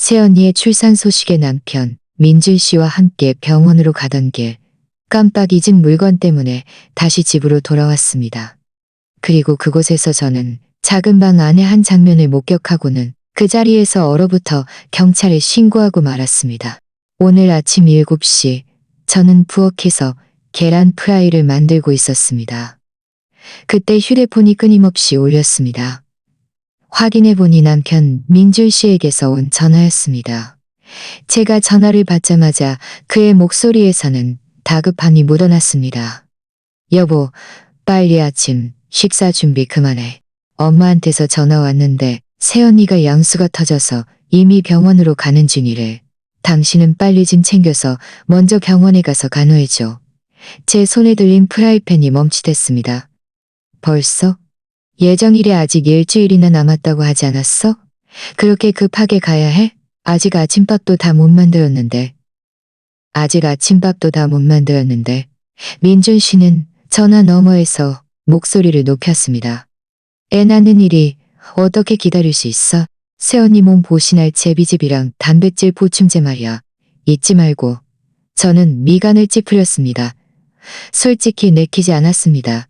새언니의 출산 소식에 남편 민준 씨와 함께 병원으로 가던 길 깜빡 잊은 물건 때문에 다시 집으로 돌아왔습니다. 그리고 그곳에서 저는 작은 방 안의 한 장면을 목격하고는 그 자리에서 얼어붙어 경찰에 신고하고 말았습니다. 오늘 아침 7시 저는 부엌에서 계란 프라이를 만들고 있었습니다. 그때 휴대폰이 끊임없이 울렸습니다. 확인해보니 남편 민준 씨에게서 온 전화였습니다. 제가 전화를 받자마자 그의 목소리에서는 다급함이 묻어났습니다. 여보, 빨리 아침 식사 준비 그만해. 엄마한테서 전화 왔는데 새언니가 양수가 터져서 이미 병원으로 가는 중이래. 당신은 빨리 짐 챙겨서 먼저 병원에 가서 간호해줘. 제 손에 들린 프라이팬이 멈칫했습니다. 벌써? 예정일에 아직 일주일이나 남았다고 하지 않았어? 그렇게 급하게 가야 해? 아직 아침밥도 다 못 만들었는데. 민준 씨는 전화 너머에서 목소리를 높였습니다. 애 낳는 일이 어떻게 기다릴 수 있어? 새언니 몸 보신할 제비즙이랑 단백질 보충제 말이야. 잊지 말고. 저는 미간을 찌푸렸습니다. 솔직히 내키지 않았습니다.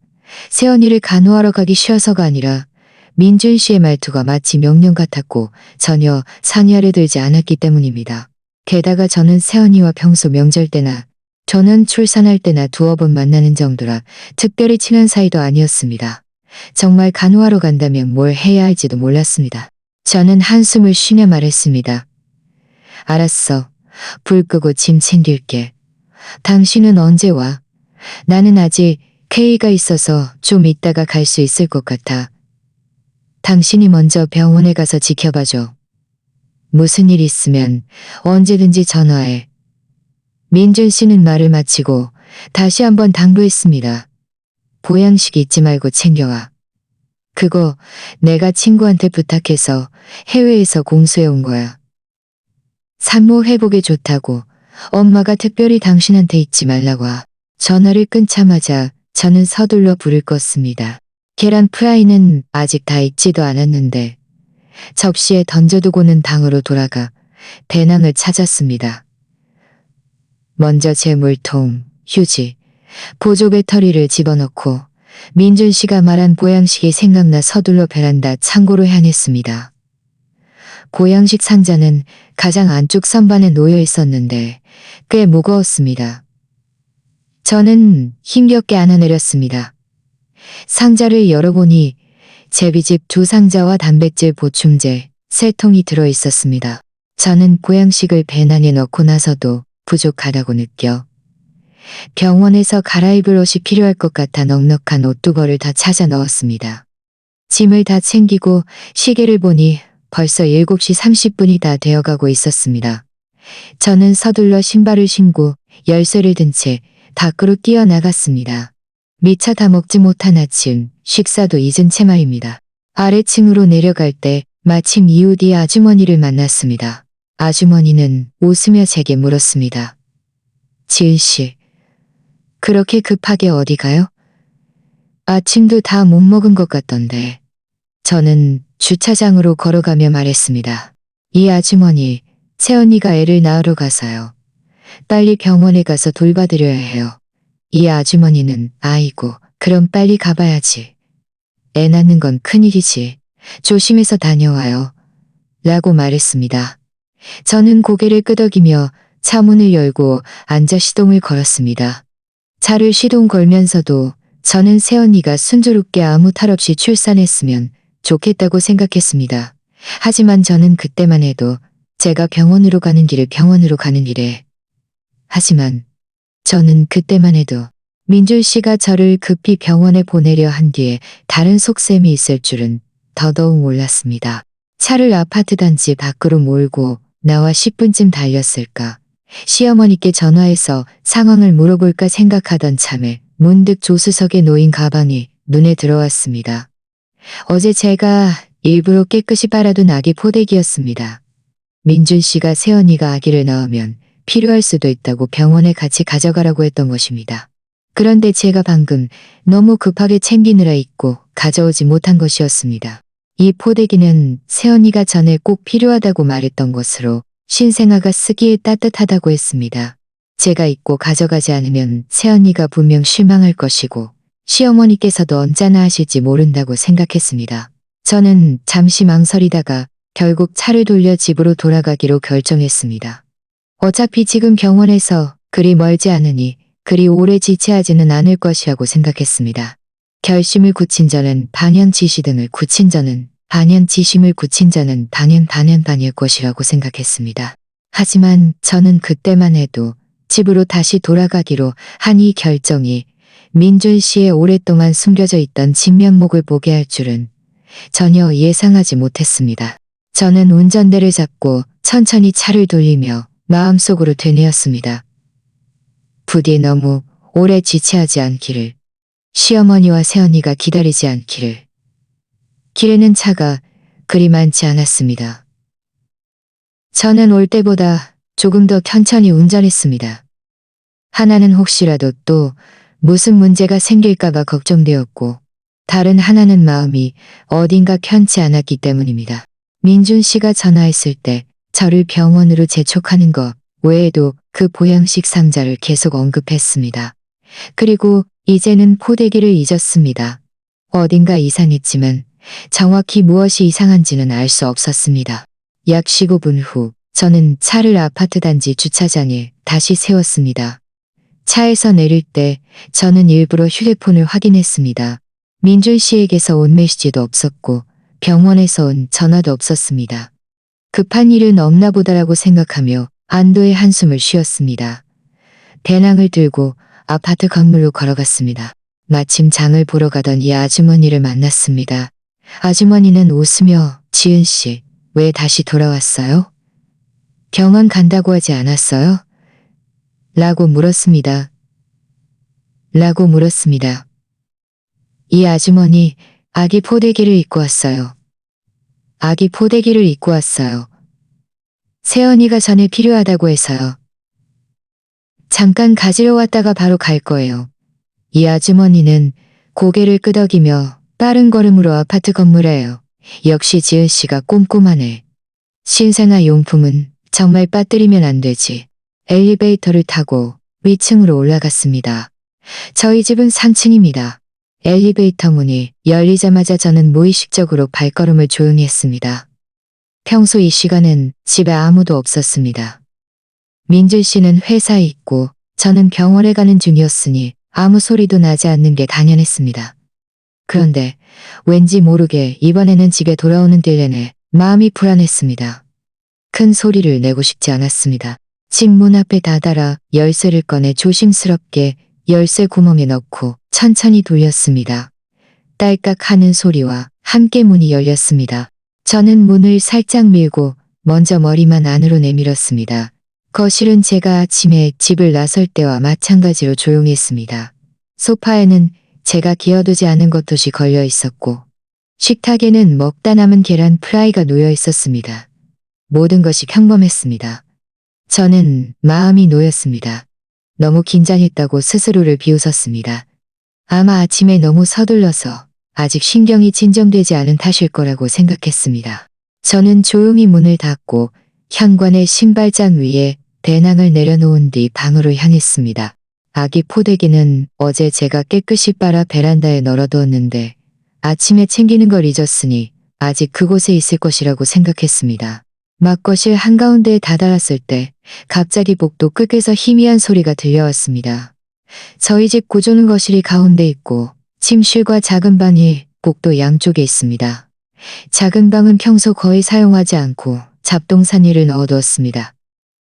새언니를 간호하러 가기 쉬어서가 아니라 민준 씨의 말투가 마치 명령 같았고 전혀 상의하려 들지 않았기 때문입니다. 게다가 저는 새언니와 평소 명절 때나 저는 출산할 때나 두어 번 만나는 정도라 특별히 친한 사이도 아니었습니다. 정말 간호하러 간다면 뭘 해야 할지도 몰랐습니다. 저는 한숨을 쉬며 말했습니다. 알았어. 불 끄고 짐 챙길게. 당신은 언제 와? 나는 아직 회의가 있어서 좀 이따가 갈 수 있을 것 같아. 당신이 먼저 병원에 가서 지켜봐줘. 무슨 일 있으면 언제든지 전화해. 민준 씨는 말을 마치고 다시 한번 당부했습니다. 보양식 잊지 말고 챙겨와. 그거 내가 친구한테 부탁해서 해외에서 공수해 온 거야. 산모 회복에 좋다고 엄마가 특별히 당신한테 잊지 말라고 하. 전화를 끊자마자 저는 서둘러 불을 껐습니다. 계란 프라이는 아직 다 익지도 않았는데 접시에 던져두고는 방으로 돌아가 배낭을 찾았습니다. 먼저 제 물통, 휴지, 보조 배터리를 집어넣고 민준 씨가 말한 보양식이 생각나 서둘러 베란다 창고로 향했습니다. 보양식 상자는 가장 안쪽 선반에 놓여 있었는데 꽤 무거웠습니다. 저는 힘겹게 안아내렸습니다. 상자를 열어보니 제비즙 2상자와 단백질 보충제 3통이 들어 있었습니다. 저는 보양식을 배낭에 넣고 나서도 부족하다고 느껴 병원에서 갈아입을 옷이 필요할 것 같아 넉넉한 옷두벌을 다 찾아 넣었습니다. 짐을 다 챙기고 시계를 보니 벌써 7시 30분이 다 되어가고 있었습니다. 저는 서둘러 신발을 신고 열쇠를 든 채 밖으로 뛰어나갔습니다. 미처 다 먹지 못한 아침, 식사도 잊은 채 말입니다. 아래층으로 내려갈 때 마침 이웃이 아주머니를 만났습니다. 아주머니는 웃으며 제게 물었습니다. 지은 씨, 그렇게 급하게 어디 가요? 아침도 다 못 먹은 것 같던데. 저는 주차장으로 걸어가며 말했습니다. 이 아주머니, 새언니가 애를 낳으러 가서요. 빨리 병원에 가서 돌봐드려야 해요. 이 아주머니는 아이고, 그럼 빨리 가봐야지. 애 낳는 건 큰일이지. 조심해서 다녀와요. 라고 말했습니다. 저는 고개를 끄덕이며 차 문을 열고 앉아 시동을 걸었습니다. 차를 시동 걸면서도 저는 새언니가 순조롭게 아무 탈 없이 출산했으면 좋겠다고 생각했습니다. 하지만 저는 그때만 해도 제가 병원으로 가는 길에 하지만 저는 그때만 해도 민준 씨가 저를 급히 병원에 보내려 한 뒤에 다른 속셈이 있을 줄은 더더욱 몰랐습니다. 차를 아파트 단지 밖으로 몰고 나와 10분쯤 달렸을까. 시어머니께 전화해서 상황을 물어볼까 생각하던 참에 문득 조수석에 놓인 가방이 눈에 들어왔습니다. 어제 제가 일부러 깨끗이 빨아둔 아기 포대기였습니다. 민준 씨가 새언니가 아기를 낳으면 필요할 수도 있다고 병원에 같이 가져가라고 했던 것입니다. 그런데 제가 방금 너무 급하게 챙기느라 잊고 가져오지 못한 것이었습니다. 이 포대기는 새언니가 전에 꼭 필요하다고 말했던 것으로 신생아가 쓰기에 따뜻하다고 했습니다. 제가 잊고 가져가지 않으면 새언니가 분명 실망할 것이고 시어머니께서도 언짢아 하실지 모른다고 생각했습니다. 저는 잠시 망설이다가 결국 차를 돌려 집으로 돌아가기로 결정했습니다. 어차피 지금 병원에서 그리 멀지 않으니 그리 오래 지체하지는 않을 것이라고 생각했습니다. 결심을 굳힌 저는 방향지시 등을 굳힌 저는 방향지심을 굳힌 저는 방향일 것이라고 생각했습니다. 하지만 저는 그때만 해도 집으로 다시 돌아가기로 한 이 결정이 민준 씨의 오랫동안 숨겨져 있던 진면목을 보게 할 줄은 전혀 예상하지 못했습니다. 저는 운전대를 잡고 천천히 차를 돌리며 마음속으로 되뇌었습니다. 부디 너무 오래 지체하지 않기를, 시어머니와 새언니가 기다리지 않기를. 길에는 차가 그리 많지 않았습니다. 저는 올 때보다 조금 더 천천히 운전했습니다. 하나는 혹시라도 또 무슨 문제가 생길까봐 걱정되었고, 다른 하나는 마음이 어딘가 편치 않았기 때문입니다. 민준 씨가 전화했을 때 저를 병원으로 재촉하는 것 외에도 그 보양식 상자를 계속 언급했습니다. 그리고 이제는 포대기를 잊었습니다. 어딘가 이상했지만 정확히 무엇이 이상한지는 알 수 없었습니다. 약 15분 후 저는 차를 아파트 단지 주차장에 다시 세웠습니다. 차에서 내릴 때 저는 일부러 휴대폰을 확인했습니다. 민준 씨에게서 온 메시지도 없었고 병원에서 온 전화도 없었습니다. 급한 일은 없나 보다라고 생각하며 안도의 한숨을 쉬었습니다. 배낭을 들고 아파트 건물로 걸어갔습니다. 마침 장을 보러 가던 이 아주머니를 만났습니다. 아주머니는 웃으며 지은 씨, 왜 다시 돌아왔어요? 병원 간다고 하지 않았어요? 라고 물었습니다. 이 아주머니, 아기 포대기를 입고 왔어요. 아기 포대기를 입고 왔어요. 새언니가 전에 필요하다고 해서요. 잠깐 가지러 왔다가 바로 갈 거예요. 이 아주머니는 고개를 끄덕이며 빠른 걸음으로 아파트 건물에요. 역시 지은 씨가 꼼꼼하네. 신생아 용품은 정말 빠뜨리면 안 되지. 엘리베이터를 타고 위층으로 올라갔습니다. 저희 집은 3층입니다. 엘리베이터 문이 열리자마자 저는 무의식적으로 발걸음을 조용히 했습니다. 평소 이 시간엔 집에 아무도 없었습니다. 민준 씨는 회사에 있고 저는 병원에 가는 중이었으니 아무 소리도 나지 않는 게 당연했습니다. 그런데 왠지 모르게 이번에는 집에 돌아오는 길 내내 마음이 불안했습니다. 큰 소리를 내고 싶지 않았습니다. 집 문 앞에 다다라 열쇠를 꺼내 조심스럽게 열쇠 구멍에 넣고 천천히 돌렸습니다. 딸깍 하는 소리와 함께 문이 열렸습니다. 저는 문을 살짝 밀고 먼저 머리만 안으로 내밀었습니다. 거실은 제가 아침에 집을 나설 때와 마찬가지로 조용했습니다. 소파에는 제가 기어두지 않은 것옷이 걸려 있었고 식탁에는 먹다 남은 계란 프라이가 놓여 있었습니다. 모든 것이 평범했습니다. 저는 마음이 놓였습니다. 너무 긴장했다고 스스로를 비웃었습니다. 아마 아침에 너무 서둘러서 아직 신경이 진정되지 않은 탓일 거라고 생각했습니다. 저는 조용히 문을 닫고 현관의 신발장 위에 배낭을 내려놓은 뒤 방으로 향했습니다. 아기 포대기는 어제 제가 깨끗이 빨아 베란다에 널어두었는데 아침에 챙기는 걸 잊었으니 아직 그곳에 있을 것이라고 생각했습니다. 막 거실 한가운데에 다다랐을 때 갑자기 복도 끝에서 희미한 소리가 들려왔습니다. 저희 집 구조는 거실이 가운데 있고 침실과 작은 방이 복도 양쪽에 있습니다. 작은 방은 평소 거의 사용하지 않고 잡동사니를 넣어두었습니다.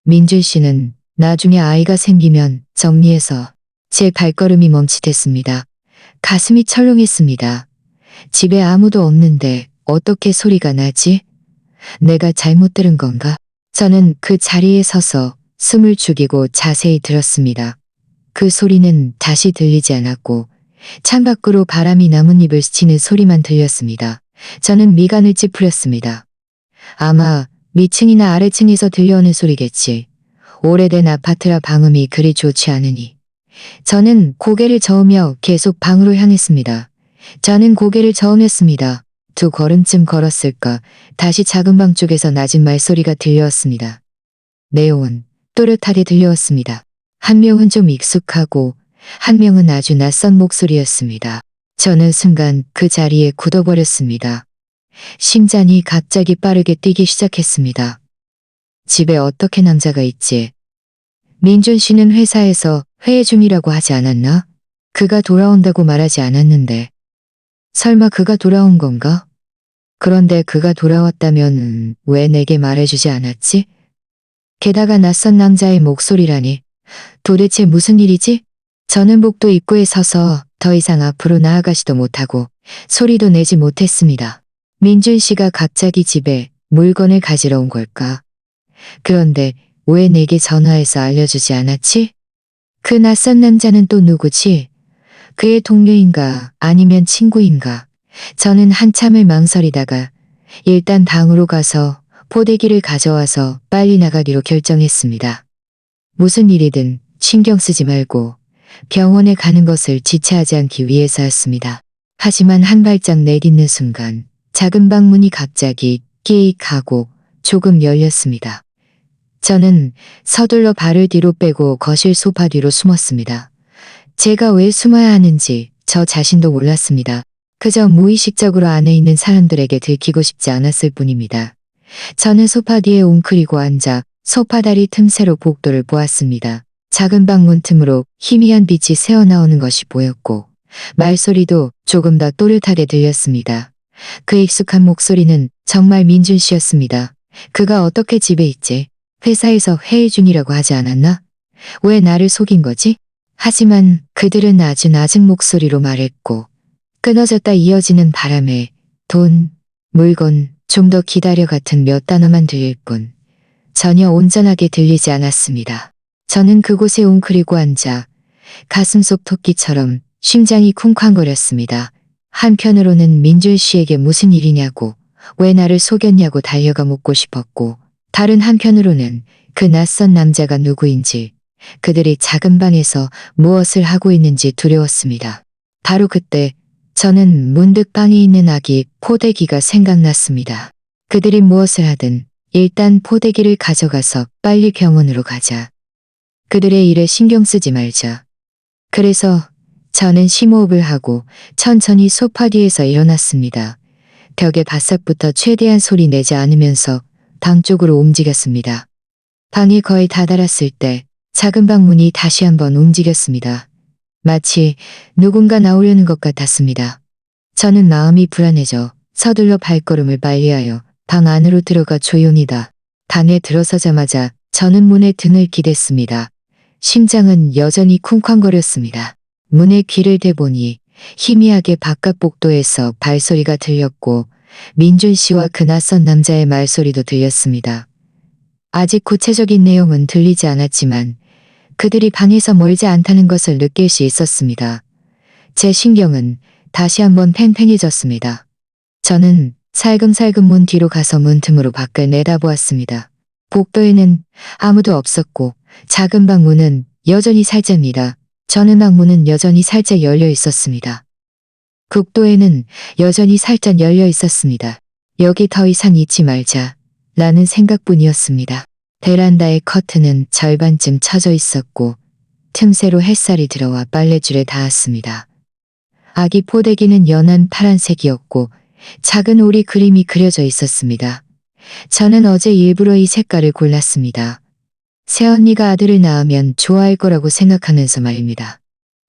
민준 씨는 나중에 아이가 생기면 정리해서 제 발걸음이 멈칫했습니다. 가슴이 철렁했습니다. 집에 아무도 없는데 어떻게 소리가 나지? 내가 잘못 들은 건가? 저는 그 자리에 서서 숨을 죽이고 자세히 들었습니다. 그 소리는 다시 들리지 않았고 창밖으로 바람이 나뭇잎을 스치는 소리만 들렸습니다. 저는 미간을 찌푸렸습니다. 아마 위층이나 아래층에서 들려오는 소리겠지. 오래된 아파트라 방음이 그리 좋지 않으니. 저는 고개를 저으며 계속 방으로 향했습니다. 저는 고개를 저으였습니다. 두 걸음쯤 걸었을까 다시 작은 방 쪽에서 낮은 말소리가 들려왔습니다. 내용은 또렷하게 들려왔습니다. 한 명은 좀 익숙하고 한 명은 아주 낯선 목소리였습니다. 저는 순간 그 자리에 굳어버렸습니다. 심장이 갑자기 빠르게 뛰기 시작했습니다. 집에 어떻게 남자가 있지? 민준 씨는 회사에서 회의 중이라고 하지 않았나? 그가 돌아온다고 말하지 않았는데. 설마 그가 돌아온 건가? 그런데 그가 돌아왔다면 왜 내게 말해주지 않았지? 게다가 낯선 남자의 목소리라니. 도대체 무슨 일이지? 저는 복도 입구에 서서 더 이상 앞으로 나아가지도 못하고 소리도 내지 못했습니다. 민준 씨가 갑자기 집에 물건을 가지러 온 걸까? 그런데 왜 내게 전화해서 알려주지 않았지? 그 낯선 남자는 또 누구지? 그의 동료인가 아니면 친구인가? 저는 한참을 망설이다가 일단 방으로 가서 포대기를 가져와서 빨리 나가기로 결정했습니다. 무슨 일이든 신경 쓰지 말고 병원에 가는 것을 지체하지 않기 위해서였습니다. 하지만 한 발짝 내딛는 순간 작은 방문이 갑자기 끼익 하고 조금 열렸습니다. 저는 서둘러 발을 뒤로 빼고 거실 소파 뒤로 숨었습니다. 제가 왜 숨어야 하는지 저 자신도 몰랐습니다. 그저 무의식적으로 안에 있는 사람들에게 들키고 싶지 않았을 뿐입니다. 저는 소파 뒤에 웅크리고 앉아 소파 다리 틈새로 복도를 보았습니다. 작은 방문 틈으로 희미한 빛이 새어나오는 것이 보였고 말소리도 조금 더 또렷하게 들렸습니다. 그 익숙한 목소리는 정말 민준 씨였습니다. 그가 어떻게 집에 있지? 회사에서 회의 중이라고 하지 않았나? 왜 나를 속인 거지? 하지만 그들은 아주 낮은 목소리로 말했고 끊어졌다 이어지는 바람에 돈, 물건, 좀 더 기다려 같은 몇 단어만 들릴 뿐 전혀 온전하게 들리지 않았습니다. 저는 그곳에 웅크리고 앉아 가슴속 토끼처럼 심장이 쿵쾅거렸습니다. 한편으로는 민준 씨에게 무슨 일이냐고 왜 나를 속였냐고 달려가 묻고 싶었고 다른 한편으로는 그 낯선 남자가 누구인지 그들이 작은 방에서 무엇을 하고 있는지 두려웠습니다. 바로 그때 저는 문득 방에 있는 아기 포대기가 생각났습니다. 그들이 무엇을 하든 일단 포대기를 가져가서 빨리 병원으로 가자. 그들의 일에 신경 쓰지 말자. 그래서 저는 심호흡을 하고 천천히 소파 뒤에서 일어났습니다. 벽에 바싹부터 최대한 소리 내지 않으면서 방 쪽으로 움직였습니다. 방에 거의 다다랐을 때 작은 방 문이 다시 한번 움직였습니다. 마치 누군가 나오려는 것 같았습니다. 저는 마음이 불안해져 서둘러 발걸음을 빨리하여 방 안으로 들어가 조용히다. 방에 들어서자마자 저는 문에 등을 기댔습니다. 심장은 여전히 쿵쾅거렸습니다. 문에 귀를 대보니 희미하게 바깥 복도에서 발소리가 들렸고 민준 씨와 그 낯선 남자의 말소리도 들렸습니다. 아직 구체적인 내용은 들리지 않았지만 그들이 방에서 멀지 않다는 것을 느낄 수 있었습니다. 제 신경은 다시 한번 팽팽해졌습니다. 저는 살금살금 문 뒤로 가서 문틈으로 밖을 내다보았습니다. 복도에는 아무도 없었고 작은 방 문은 여전히 살짝입니다. 저는 방문은 여전히 살짝 열려 있었습니다. 복도에는 여전히 살짝 열려 있었습니다. 여기 더 이상 있지 말자 라는 생각뿐이었습니다. 베란다의 커튼은 절반쯤 쳐져 있었고 틈새로 햇살이 들어와 빨랫줄에 닿았습니다. 아기 포대기는 연한 파란색이었고 작은 오리 그림이 그려져 있었습니다. 저는 어제 일부러 이 색깔을 골랐습니다. 새언니가 아들을 낳으면 좋아할 거라고 생각하면서 말입니다.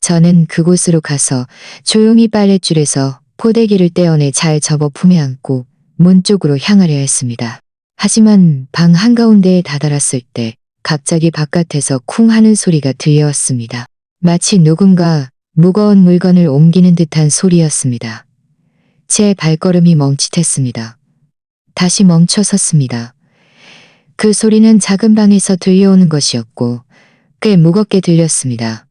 저는 그곳으로 가서 조용히 빨랫줄에서 포대기를 떼어내 잘 접어 품에 안고 문 쪽으로 향하려 했습니다. 하지만 방 한가운데에 다다랐을 때 갑자기 바깥에서 쿵 하는 소리가 들려왔습니다. 마치 누군가 무거운 물건을 옮기는 듯한 소리였습니다. 제 발걸음이 멈칫했습니다. 다시 멈춰 섰습니다. 그 소리는 작은 방에서 들려오는 것이었고 꽤 무겁게 들렸습니다.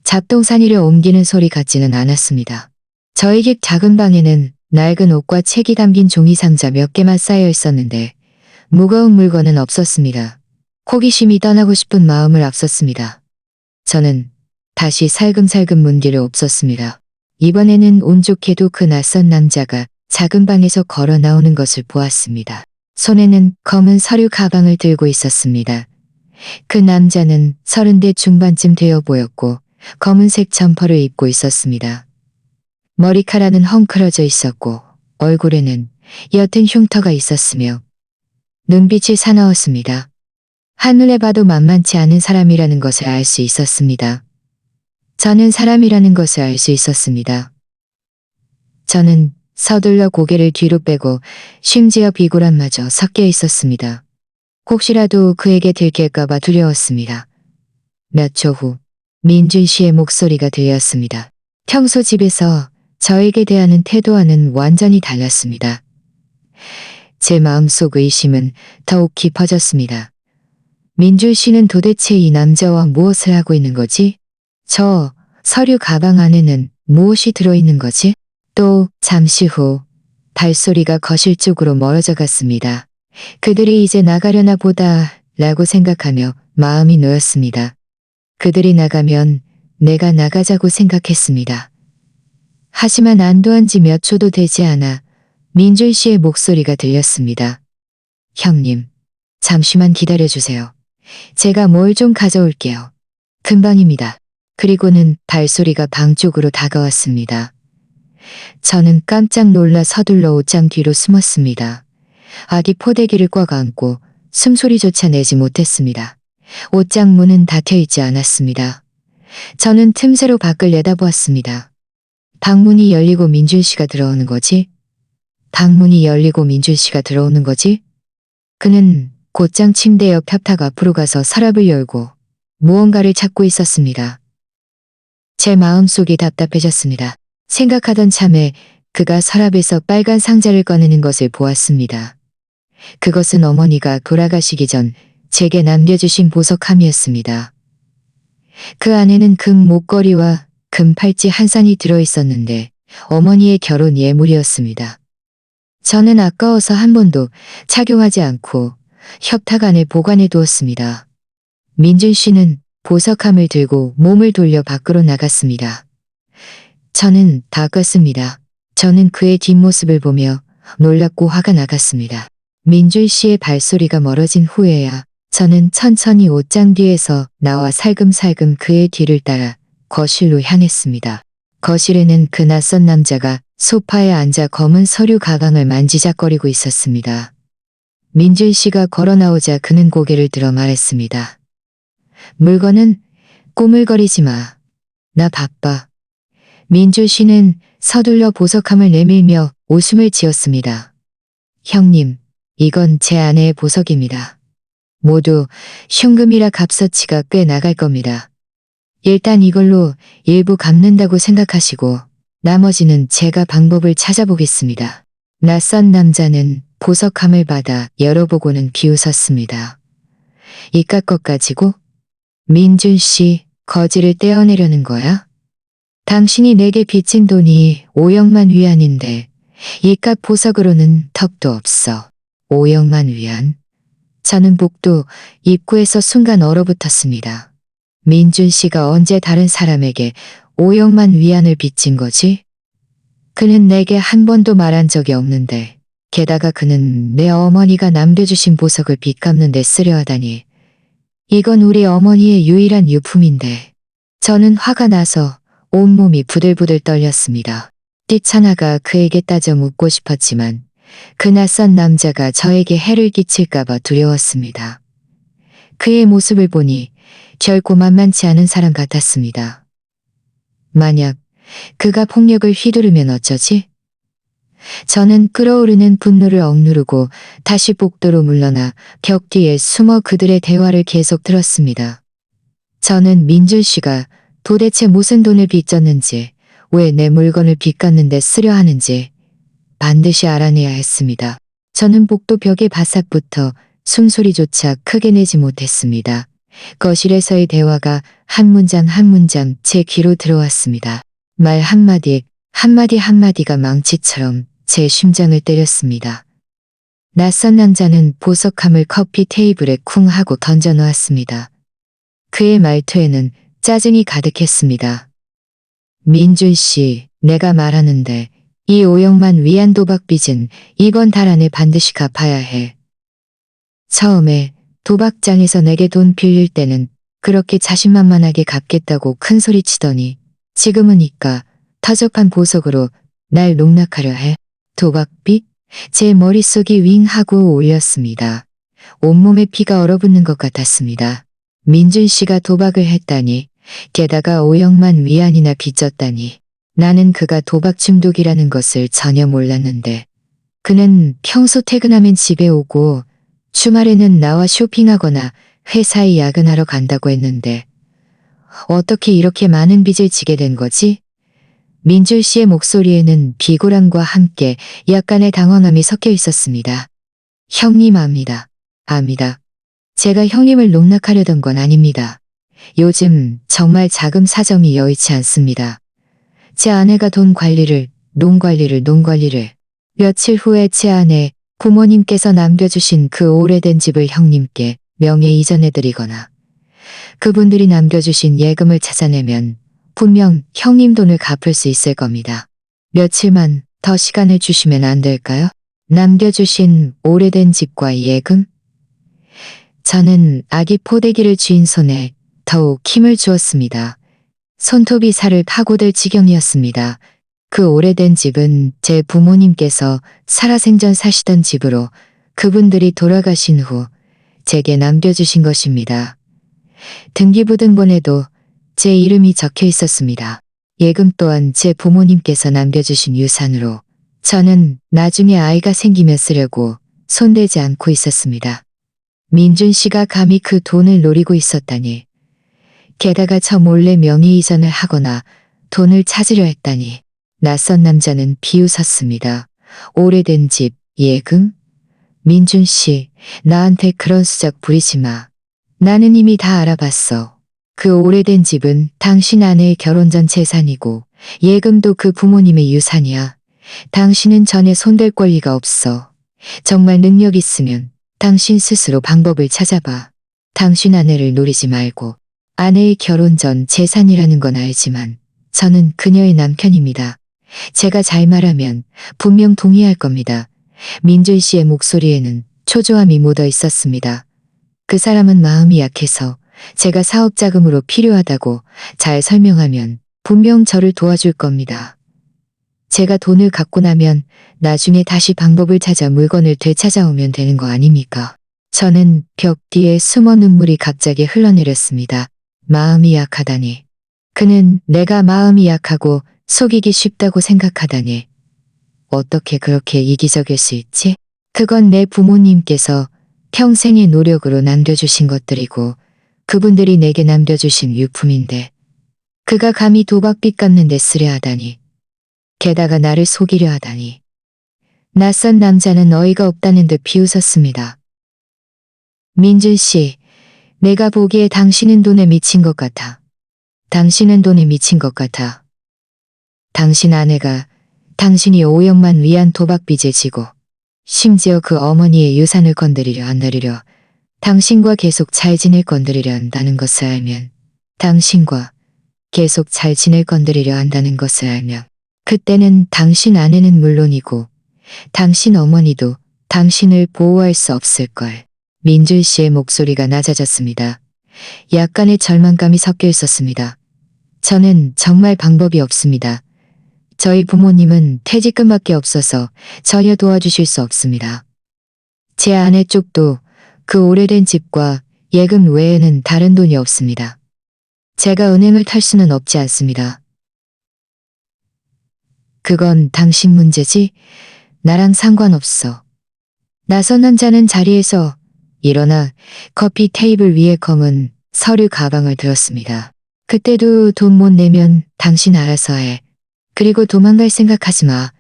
잡동사니를 옮기는 소리 같지는 않았습니다. 저에게 작은 방에는 낡은 옷과 책이 담긴 종이 상자 몇 개만 쌓여 있었는데 무거운 물건은 없었습니다. 호기심이 떠나고 싶은 마음을 앞섰습니다. 저는 다시 살금살금 문 뒤를 엎었습니다. 이번에는 운 좋게도 그 낯선 남자가 작은 방에서 걸어 나오는 것을 보았습니다. 손에는 검은 서류 가방을 들고 있었습니다. 그 남자는 30대 중반쯤 되어 보였고 검은색 점퍼를 입고 있었습니다. 머리카락은 헝클어져 있었고 얼굴에는 옅은 흉터가 있었으며 눈빛이 사나웠습니다. 한눈에 봐도 만만치 않은 사람이라는 것을 알 수 있었습니다. 저는 사람이라는 것을 알 수 있었습니다. 저는 서둘러 고개를 뒤로 빼고 심지어 비굴함마저 섞여 있었습니다. 혹시라도 그에게 들킬까봐 두려웠습니다. 몇 초 후 민준 씨의 목소리가 들렸습니다. 평소 집에서 저에게 대하는 태도와는 완전히 달랐습니다. 제 마음속 의심은 더욱 깊어졌습니다. 민준 씨는 도대체 이 남자와 무엇을 하고 있는 거지? 저 서류 가방 안에는 무엇이 들어있는 거지? 또 잠시 후 발소리가 거실 쪽으로 멀어져 갔습니다. 그들이 이제 나가려나 보다 라고 생각하며 마음이 놓였습니다. 그들이 나가면 내가 나가자고 생각했습니다. 하지만 안도한 지 몇 초도 되지 않아 민준 씨의 목소리가 들렸습니다. 형님, 잠시만 기다려주세요. 제가 뭘 좀 가져올게요. 금방입니다. 그리고는 발소리가 방 쪽으로 다가왔습니다. 저는 깜짝 놀라 서둘러 옷장 뒤로 숨었습니다. 아기 포대기를 꽉 안고 숨소리조차 내지 못했습니다. 옷장 문은 닫혀있지 않았습니다. 저는 틈새로 밖을 내다보았습니다. 방문이 열리고 민준 씨가 들어오는 거지? 방문이 열리고 민준 씨가 들어오는 거지? 그는 곧장 침대 옆 협탁 앞으로 가서 서랍을 열고 무언가를 찾고 있었습니다. 제 마음속이 답답해졌습니다. 생각하던 참에 그가 서랍에서 빨간 상자를 꺼내는 것을 보았습니다. 그것은 어머니가 돌아가시기 전 제게 남겨주신 보석함이었습니다. 그 안에는 금 목걸이와 금 팔찌 한 쌍이 들어있었는데 어머니의 결혼 예물이었습니다. 저는 아까워서 한 번도 착용하지 않고 협탁 안에 보관해 두었습니다. 민준 씨는 보석함을 들고 몸을 돌려 밖으로 나갔습니다. 저는 다 껐습니다. 저는 그의 뒷모습을 보며 놀랍고 화가 나갔습니다. 민준 씨의 발소리가 멀어진 후에야 저는 천천히 옷장 뒤에서 나와 살금살금 그의 뒤를 따라 거실로 향했습니다. 거실에는 그 낯선 남자가 소파에 앉아 검은 서류 가방을 만지작거리고 있었습니다. 민준 씨가 걸어 나오자 그는 고개를 들어 말했습니다. 물건은 꼬물거리지 마. 나 바빠. 민준 씨는 서둘러 보석함을 내밀며 웃음을 지었습니다. 형님, 이건 제 아내의 보석입니다. 모두 흉금이라 값어치가 꽤 나갈 겁니다. 일단 이걸로 일부 갚는다고 생각하시고 나머지는 제가 방법을 찾아보겠습니다. 낯선 남자는 보석함을 받아 열어보고는 비웃었습니다. 이깟 것 가지고? 민준 씨, 거지를 떼어내려는 거야? 당신이 내게 빚진 돈이 5억만 위안인데 이깟 보석으로는 턱도 없어. 5억만 위안? 저는 복도 입구에서 순간 얼어붙었습니다. 민준 씨가 언제 다른 사람에게 5억만 위안을 빚진 거지? 그는 내게 한 번도 말한 적이 없는데 게다가 그는 내 어머니가 남겨주신 보석을 빚 갚는 데 쓰려 하다니. 이건 우리 어머니의 유일한 유품인데. 저는 화가 나서 온몸이 부들부들 떨렸습니다. 뛰쳐나가 그에게 따져 묻고 싶었지만 그 낯선 남자가 저에게 해를 끼칠까봐 두려웠습니다. 그의 모습을 보니 결코 만만치 않은 사람 같았습니다. 만약 그가 폭력을 휘두르면 어쩌지? 저는 끓어오르는 분노를 억누르고 다시 복도로 물러나 벽 뒤에 숨어 그들의 대화를 계속 들었습니다. 저는 민준 씨가 도대체 무슨 돈을 빚졌는지, 왜 내 물건을 빚 갚는 데 쓰려 하는지 반드시 알아내야 했습니다. 저는 복도 벽에 바싹붙어 숨소리조차 크게 내지 못했습니다. 거실에서의 대화가 한 문장 한 문장 제 귀로 들어왔습니다. 말 한마디 한마디가 망치처럼 제 심장을 때렸습니다. 낯선 남자는 보석함을 커피 테이블에 쿵 하고 던져놓았습니다. 그의 말투에는 짜증이 가득했습니다. 민준 씨, 내가 말하는데 이 5억만 위안 도박빚은 이번 달 안에 반드시 갚아야 해. 처음에 도박장에서 내게 돈 빌릴 때는 그렇게 자신만만하게 갚겠다고 큰 소리 치더니 지금은 이까 터접한 보석으로 날 농락하려 해. 도박빚? 제 머릿속이 윙 하고 올렸습니다. 온몸에 피가 얼어붙는 것 같았습니다. 민준 씨가 도박을 했다니, 게다가 5억만 위안이나 빚졌다니. 나는 그가 도박 중독이라는 것을 전혀 몰랐는데, 그는 평소 퇴근하면 집에 오고 주말에는 나와 쇼핑하거나 회사에 야근하러 간다고 했는데 어떻게 이렇게 많은 빚을 지게 된 거지? 민준 씨의 목소리에는 비굴함과 함께 약간의 당황함이 섞여 있었습니다. 형님 압니다. 압니다. 제가 형님을 농락하려던 건 아닙니다. 요즘 정말 자금 사정이 여의치 않습니다. 제 아내가 돈 관리를, 농 관리를. 며칠 후에 제 아내, 부모님께서 남겨주신 그 오래된 집을 형님께 명예 이전해드리거나 그분들이 남겨주신 예금을 찾아내면 분명 형님 돈을 갚을 수 있을 겁니다. 며칠만 더 시간을 주시면 안 될까요? 남겨주신 오래된 집과 예금? 저는 아기 포대기를 쥐인 손에 더욱 힘을 주었습니다. 손톱이 살을 파고들 지경이었습니다. 그 오래된 집은 제 부모님께서 살아생전 사시던 집으로 그분들이 돌아가신 후 제게 남겨주신 것입니다. 등기부등본에도 제 이름이 적혀 있었습니다. 예금 또한 제 부모님께서 남겨주신 유산으로 저는 나중에 아이가 생기면 쓰려고 손대지 않고 있었습니다. 민준 씨가 감히 그 돈을 노리고 있었다니. 게다가 저 몰래 명의 이전을 하거나 돈을 찾으려 했다니. 낯선 남자는 비웃었습니다. 오래된 집, 예금? 민준 씨, 나한테 그런 수작 부리지 마. 나는 이미 다 알아봤어. 그 오래된 집은 당신 아내의 결혼 전 재산이고 예금도 그 부모님의 유산이야. 당신은 전에 손댈 권리가 없어. 정말 능력 있으면 당신 스스로 방법을 찾아봐. 당신 아내를 노리지 말고. 아내의 결혼 전 재산이라는 건 알지만 저는 그녀의 남편입니다. 제가 잘 말하면 분명 동의할 겁니다. 민준 씨의 목소리에는 초조함이 묻어 있었습니다. 그 사람은 마음이 약해서 제가 사업 자금으로 필요하다고 잘 설명하면 분명 저를 도와줄 겁니다. 제가 돈을 갖고 나면 나중에 다시 방법을 찾아 물건을 되찾아오면 되는 거 아닙니까? 저는 벽 뒤에 숨어 눈물이 갑자기 흘러내렸습니다. 마음이 약하다니. 그는 내가 마음이 약하고 속이기 쉽다고 생각하다니. 어떻게 그렇게 이기적일 수 있지? 그건 내 부모님께서 평생의 노력으로 남겨주신 것들이고 그분들이 내게 남겨주신 유품인데 그가 감히 도박빚 갚는 데 쓰려 하다니. 게다가 나를 속이려 하다니. 낯선 남자는 어이가 없다는 듯 비웃었습니다. 민준 씨, 내가 보기에 당신은 돈에 미친 것 같아. 당신은 돈에 미친 것 같아. 당신 아내가 당신이 5억만 위안 도박빚을 지고 심지어 그 어머니의 유산을 건드리려 한다리려 당신과 계속 잘 지낼 건드리려 한다는 것을 알면 당신과 계속 잘 지낼 건드리려 한다는 것을 알면 그때는 당신 아내는 물론이고 당신 어머니도 당신을 보호할 수 없을걸. 민준 씨의 목소리가 낮아졌습니다. 약간의 절망감이 섞여 있었습니다. 저는 정말 방법이 없습니다. 저희 부모님은 퇴직금밖에 없어서 전혀 도와주실 수 없습니다. 제 아내 쪽도 그 오래된 집과 예금 외에는 다른 돈이 없습니다. 제가 은행을 탈 수는 없지 않습니다. 그건 당신 문제지? 나랑 상관없어. 나선 남자는 자리에서 일어나 커피 테이블 위에 검은 서류 가방을 들었습니다. 그때도 돈 못 내면 당신 알아서 해. 그리고 도망갈 생각하지 마.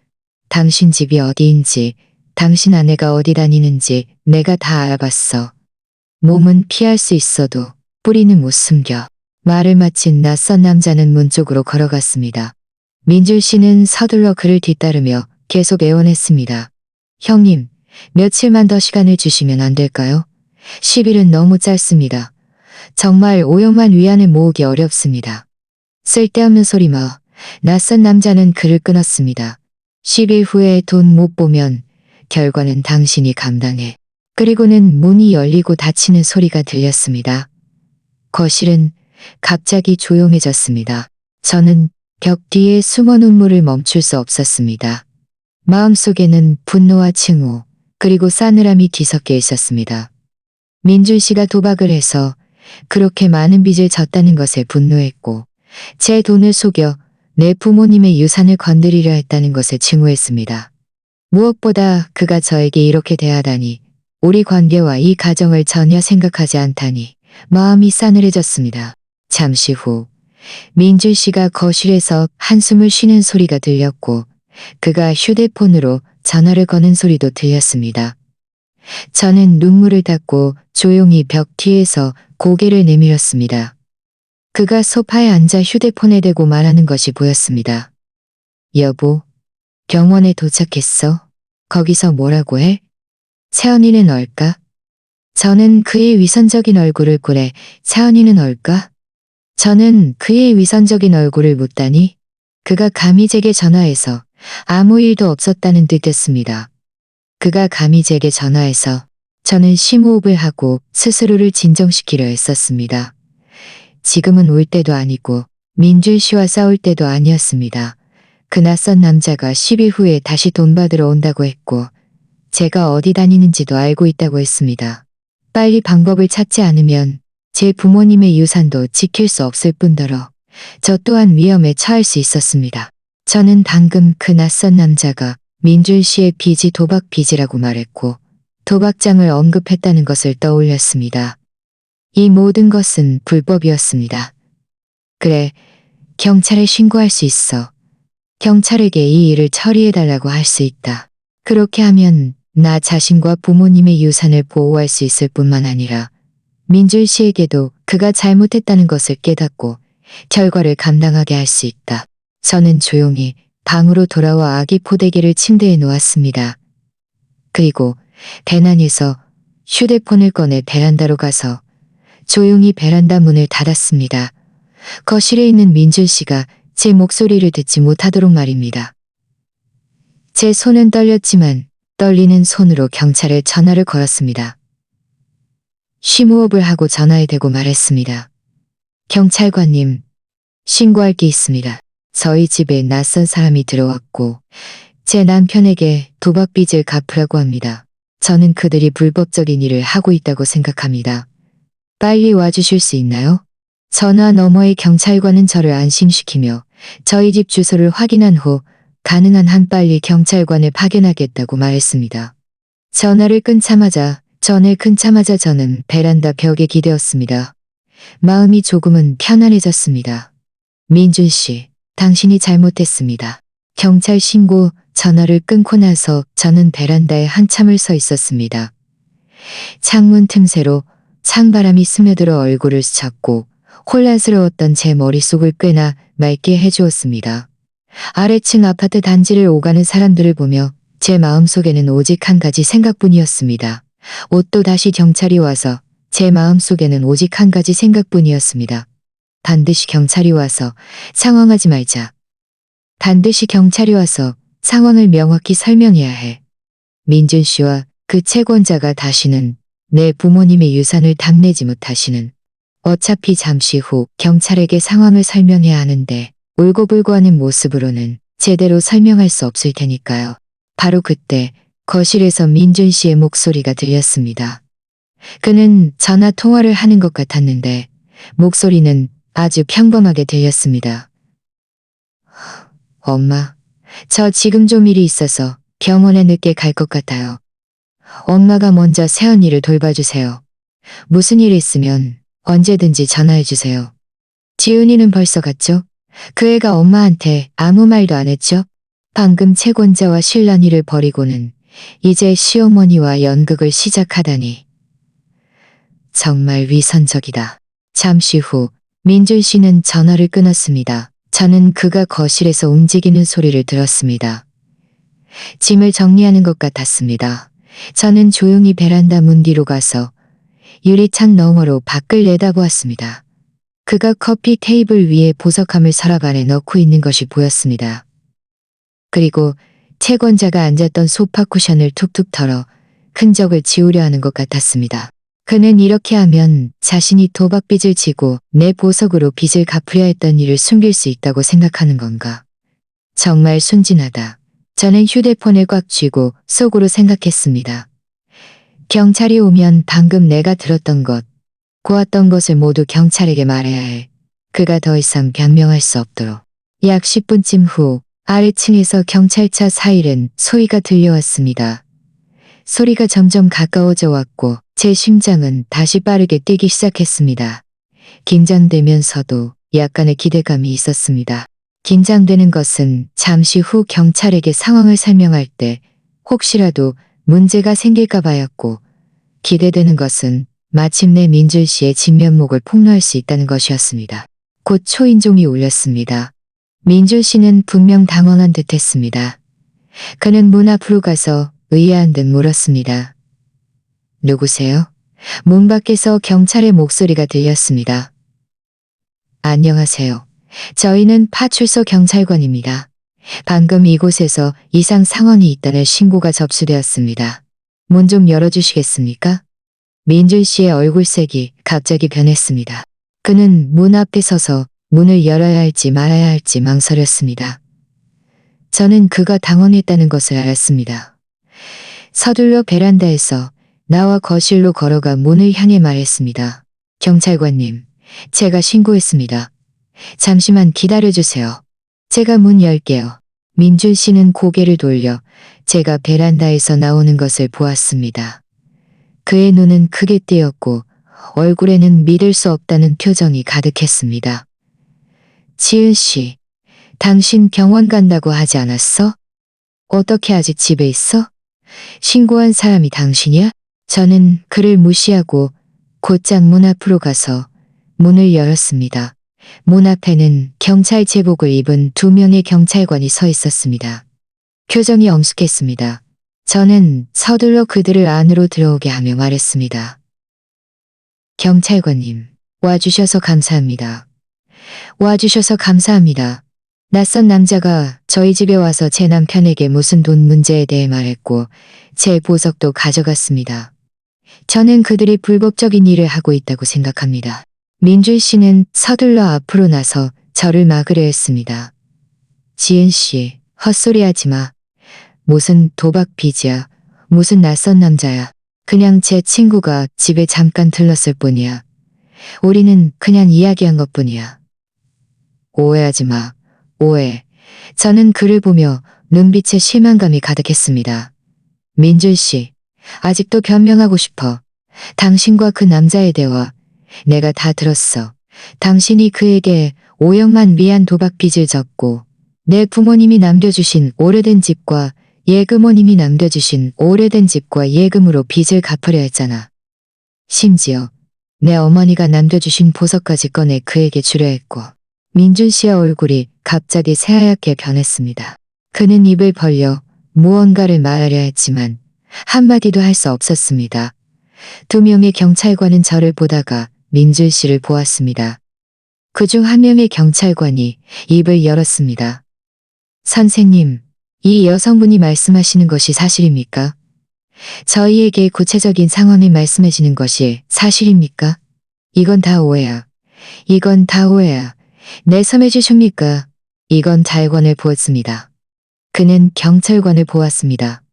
당신 집이 어디인지, 당신 아내가 어디 다니는지 내가 다 알아봤어. 몸은 피할 수 있어도 뿌리는 못 숨겨. 말을 마친 낯선 남자는 문 쪽으로 걸어갔습니다. 민준 씨는 서둘러 그를 뒤따르며 계속 애원했습니다. 형님, 며칠만 더 시간을 주시면 안 될까요? 10일은 너무 짧습니다. 정말 5억만 위안을 모으기 어렵습니다. 쓸데없는 소리 마. 낯선 남자는 그를 끊었습니다. 10일 후에 돈 못 보면 결과는 당신이 감당해. 그리고는 문이 열리고 닫히는 소리가 들렸습니다. 거실은 갑자기 조용해졌습니다. 저는 벽 뒤에 숨어 눈물을 멈출 수 없었습니다. 마음속에는 분노와 증오, 그리고 싸늘함이 뒤섞여 있었습니다. 민준 씨가 도박을 해서 그렇게 많은 빚을 졌다는 것에 분노했고, 제 돈을 속여 내 부모님의 유산을 건드리려 했다는 것에 증오했습니다. 무엇보다 그가 저에게 이렇게 대하다니, 우리 관계와 이 가정을 전혀 생각하지 않다니 마음이 싸늘해졌습니다. 잠시 후 민준 씨가 거실에서 한숨을 쉬는 소리가 들렸고, 그가 휴대폰으로 전화를 거는 소리도 들렸습니다. 저는 눈물을 닦고 조용히 벽 뒤에서 고개를 내밀었습니다. 그가 소파에 앉아 휴대폰에 대고 말하는 것이 보였습니다. 여보, 병원에 도착했어. 거기서 뭐라고 해? 채연이는 얼까? 저는 그의 위선적인 얼굴을 꾸래 채연이는 얼까? 저는 그의 위선적인 얼굴을 묻다니 그가 감히 제게 전화해서 아무 일도 없었다는 듯했습니다. 그가 감히 제게 전화해서 저는 심호흡을 하고 스스로를 진정시키려 했었습니다. 지금은 울 때도 아니고 민준 씨와 싸울 때도 아니었습니다. 그 낯선 남자가 10일 후에 다시 돈 받으러 온다고 했고, 제가 어디 다니는지도 알고 있다고 했습니다. 빨리 방법을 찾지 않으면 제 부모님의 유산도 지킬 수 없을 뿐더러 저 또한 위험에 처할 수 있었습니다. 저는 방금 그 낯선 남자가 민준 씨의 빚이 도박 빚이라고 말했고 도박장을 언급했다는 것을 떠올렸습니다. 이 모든 것은 불법이었습니다. 그래, 경찰에 신고할 수 있어. 경찰에게 이 일을 처리해달라고 할 수 있다. 그렇게 하면 나 자신과 부모님의 유산을 보호할 수 있을 뿐만 아니라 민준 씨에게도 그가 잘못했다는 것을 깨닫고 결과를 감당하게 할 수 있다. 저는 조용히 방으로 돌아와 아기 포대기를 침대에 놓았습니다. 그리고 배낭에서 휴대폰을 꺼내 베란다로 가서 조용히 베란다 문을 닫았습니다. 거실에 있는 민준 씨가 제 목소리를 듣지 못하도록 말입니다. 제 손은 떨렸지만 떨리는 손으로 경찰에 전화를 걸었습니다. 심호흡을 하고 전화에 대고 말했습니다. 경찰관님, 신고할 게 있습니다. 저희 집에 낯선 사람이 들어왔고 제 남편에게 도박 빚을 갚으라고 합니다. 저는 그들이 불법적인 일을 하고 있다고 생각합니다. 빨리 와주실 수 있나요? 전화 너머의 경찰관은 저를 안심시키며 저희 집 주소를 확인한 후 가능한 한 빨리 경찰관을 파견하겠다고 말했습니다. 전화를 끊자마자 저는 베란다 벽에 기대었습니다. 마음이 조금은 편안해졌습니다. 민준 씨, 당신이 잘못했습니다. 경찰 신고 전화를 끊고 나서 저는 베란다에 한참을 서 있었습니다. 창문 틈새로 찬바람이 스며들어 얼굴을 스쳤고 혼란스러웠던 제 머릿속을 꽤나 맑게 해주었습니다. 아래층 아파트 단지를 오가는 사람들을 보며 제 마음속에는 오직 한 가지 생각뿐이었습니다. 옷도 다시 경찰이 와서 제 마음속에는 오직 한 가지 생각뿐이었습니다. 반드시 경찰이 와서 상황하지 말자. 반드시 경찰이 와서 상황을 명확히 설명해야 해. 민준 씨와 그 채권자가 다시는 내 부모님의 유산을 탐내지 못하시는. 어차피 잠시 후 경찰에게 상황을 설명해야 하는데 울고불고 하는 모습으로는 제대로 설명할 수 없을 테니까요. 바로 그때 거실에서 민준 씨의 목소리가 들렸습니다. 그는 전화 통화를 하는 것 같았는데 목소리는 아주 평범하게 들렸습니다. 엄마, 저 지금 좀 일이 있어서 병원에 늦게 갈 것 같아요. 엄마가 먼저 세연이를 돌봐주세요. 무슨 일 있으면 언제든지 전화해주세요. 지은이는 벌써 갔죠? 그 애가 엄마한테 아무 말도 안 했죠? 방금 채권자와 실랑이를 벌이고는 이제 시어머니와 연극을 시작하다니. 정말 위선적이다. 잠시 후 민준 씨는 전화를 끊었습니다. 저는 그가 거실에서 움직이는 소리를 들었습니다. 짐을 정리하는 것 같았습니다. 저는 조용히 베란다 문 뒤로 가서 유리창 너머로 밖을 내다보았습니다. 그가 커피 테이블 위에 보석함을 서랍 안에 넣고 있는 것이 보였습니다. 그리고 채권자가 앉았던 소파 쿠션을 툭툭 털어 흔적을 지우려 하는 것 같았습니다. 그는 이렇게 하면 자신이 도박빚을 지고 내 보석으로 빚을 갚으려 했던 일을 숨길 수 있다고 생각하는 건가. 정말 순진하다. 저는 휴대폰을 꽉 쥐고 속으로 생각했습니다. 경찰이 오면 방금 내가 들었던 것, 보았던 것을 모두 경찰에게 말해야 해. 그가 더 이상 변명할 수 없도록. 약 10분쯤 후 아래층에서 경찰차 사이렌 소리가 들려왔습니다. 소리가 점점 가까워져 왔고 제 심장은 다시 빠르게 뛰기 시작했습니다. 긴장되면서도 약간의 기대감이 있었습니다. 긴장되는 것은 잠시 후 경찰에게 상황을 설명할 때 혹시라도 문제가 생길까 봐였고, 기대되는 것은 마침내 민준 씨의 진면목을 폭로할 수 있다는 것이었습니다. 곧 초인종이 울렸습니다. 민준 씨는 분명 당황한 듯 했습니다. 그는 문 앞으로 가서 의아한 듯 물었습니다. 누구세요? 문 밖에서 경찰의 목소리가 들렸습니다. 안녕하세요. 저희는 파출소 경찰관입니다. 방금 이곳에서 이상 상황이 있다는 신고가 접수되었습니다. 문 좀 열어주시겠습니까? 민준 씨의 얼굴색이 갑자기 변했습니다. 그는 문 앞에 서서 문을 열어야 할지 말아야 할지 망설였습니다. 저는 그가 당황했다는 것을 알았습니다. 서둘러 베란다에서 나와 거실로 걸어가 문을 향해 말했습니다. 경찰관님, 제가 신고했습니다. 잠시만 기다려주세요. 제가 문 열게요. 민준 씨는 고개를 돌려 제가 베란다에서 나오는 것을 보았습니다. 그의 눈은 크게 띄었고 얼굴에는 믿을 수 없다는 표정이 가득했습니다. 지은 씨, 당신 병원 간다고 하지 않았어? 어떻게 아직 집에 있어? 신고한 사람이 당신이야? 저는 그를 무시하고 곧장 문 앞으로 가서 문을 열었습니다. 문 앞에는 경찰 제복을 입은 2명의 경찰관이 서 있었습니다. 표정이 엄숙했습니다. 저는 서둘러 그들을 안으로 들어오게 하며 말했습니다. 경찰관님, 와주셔서 감사합니다. 와주셔서 감사합니다. 낯선 남자가 저희 집에 와서 제 남편에게 무슨 돈 문제에 대해 말했고 제 보석도 가져갔습니다. 저는 그들이 불법적인 일을 하고 있다고 생각합니다. 민준 씨는 서둘러 앞으로 나서 저를 막으려 했습니다. 지은 씨, 헛소리하지 마. 무슨 도박 빚이야. 무슨 낯선 남자야. 그냥 제 친구가 집에 잠깐 들렀을 뿐이야. 우리는 그냥 이야기한 것뿐이야. 오해하지 마. 오해. 저는 그를 보며 눈빛에 실망감이 가득했습니다. 민준 씨, 아직도 변명하고 싶어. 당신과 그 남자의 대화 내가 다 들었어. 당신이 그에게 5억만 위안 도박 빚을 졌고 내 부모님이 남겨주신 오래된 집과 예금모님이 남겨주신 오래된 집과 예금으로 빚을 갚으려 했잖아. 심지어 내 어머니가 남겨주신 보석까지 꺼내 그에게 주려 했고. 민준 씨의 얼굴이 갑자기 새하얗게 변했습니다. 그는 입을 벌려 무언가를 말하려 했지만 한마디도 할 수 없었습니다. 2명의 경찰관은 저를 보다가 민준 씨를 보았습니다. 그중 한 명의 경찰관이 입을 열었습니다. 선생님, 이 여성분이 말씀하시는 것이 사실입니까? 저희에게 구체적인 상황을 말씀해 주는 것이 사실입니까? 이건 다 오해야. 이건 다 오해야. 내 섬해 주십니까? 이건 달관을 보았습니다. 그는 경찰관을 보았습니다.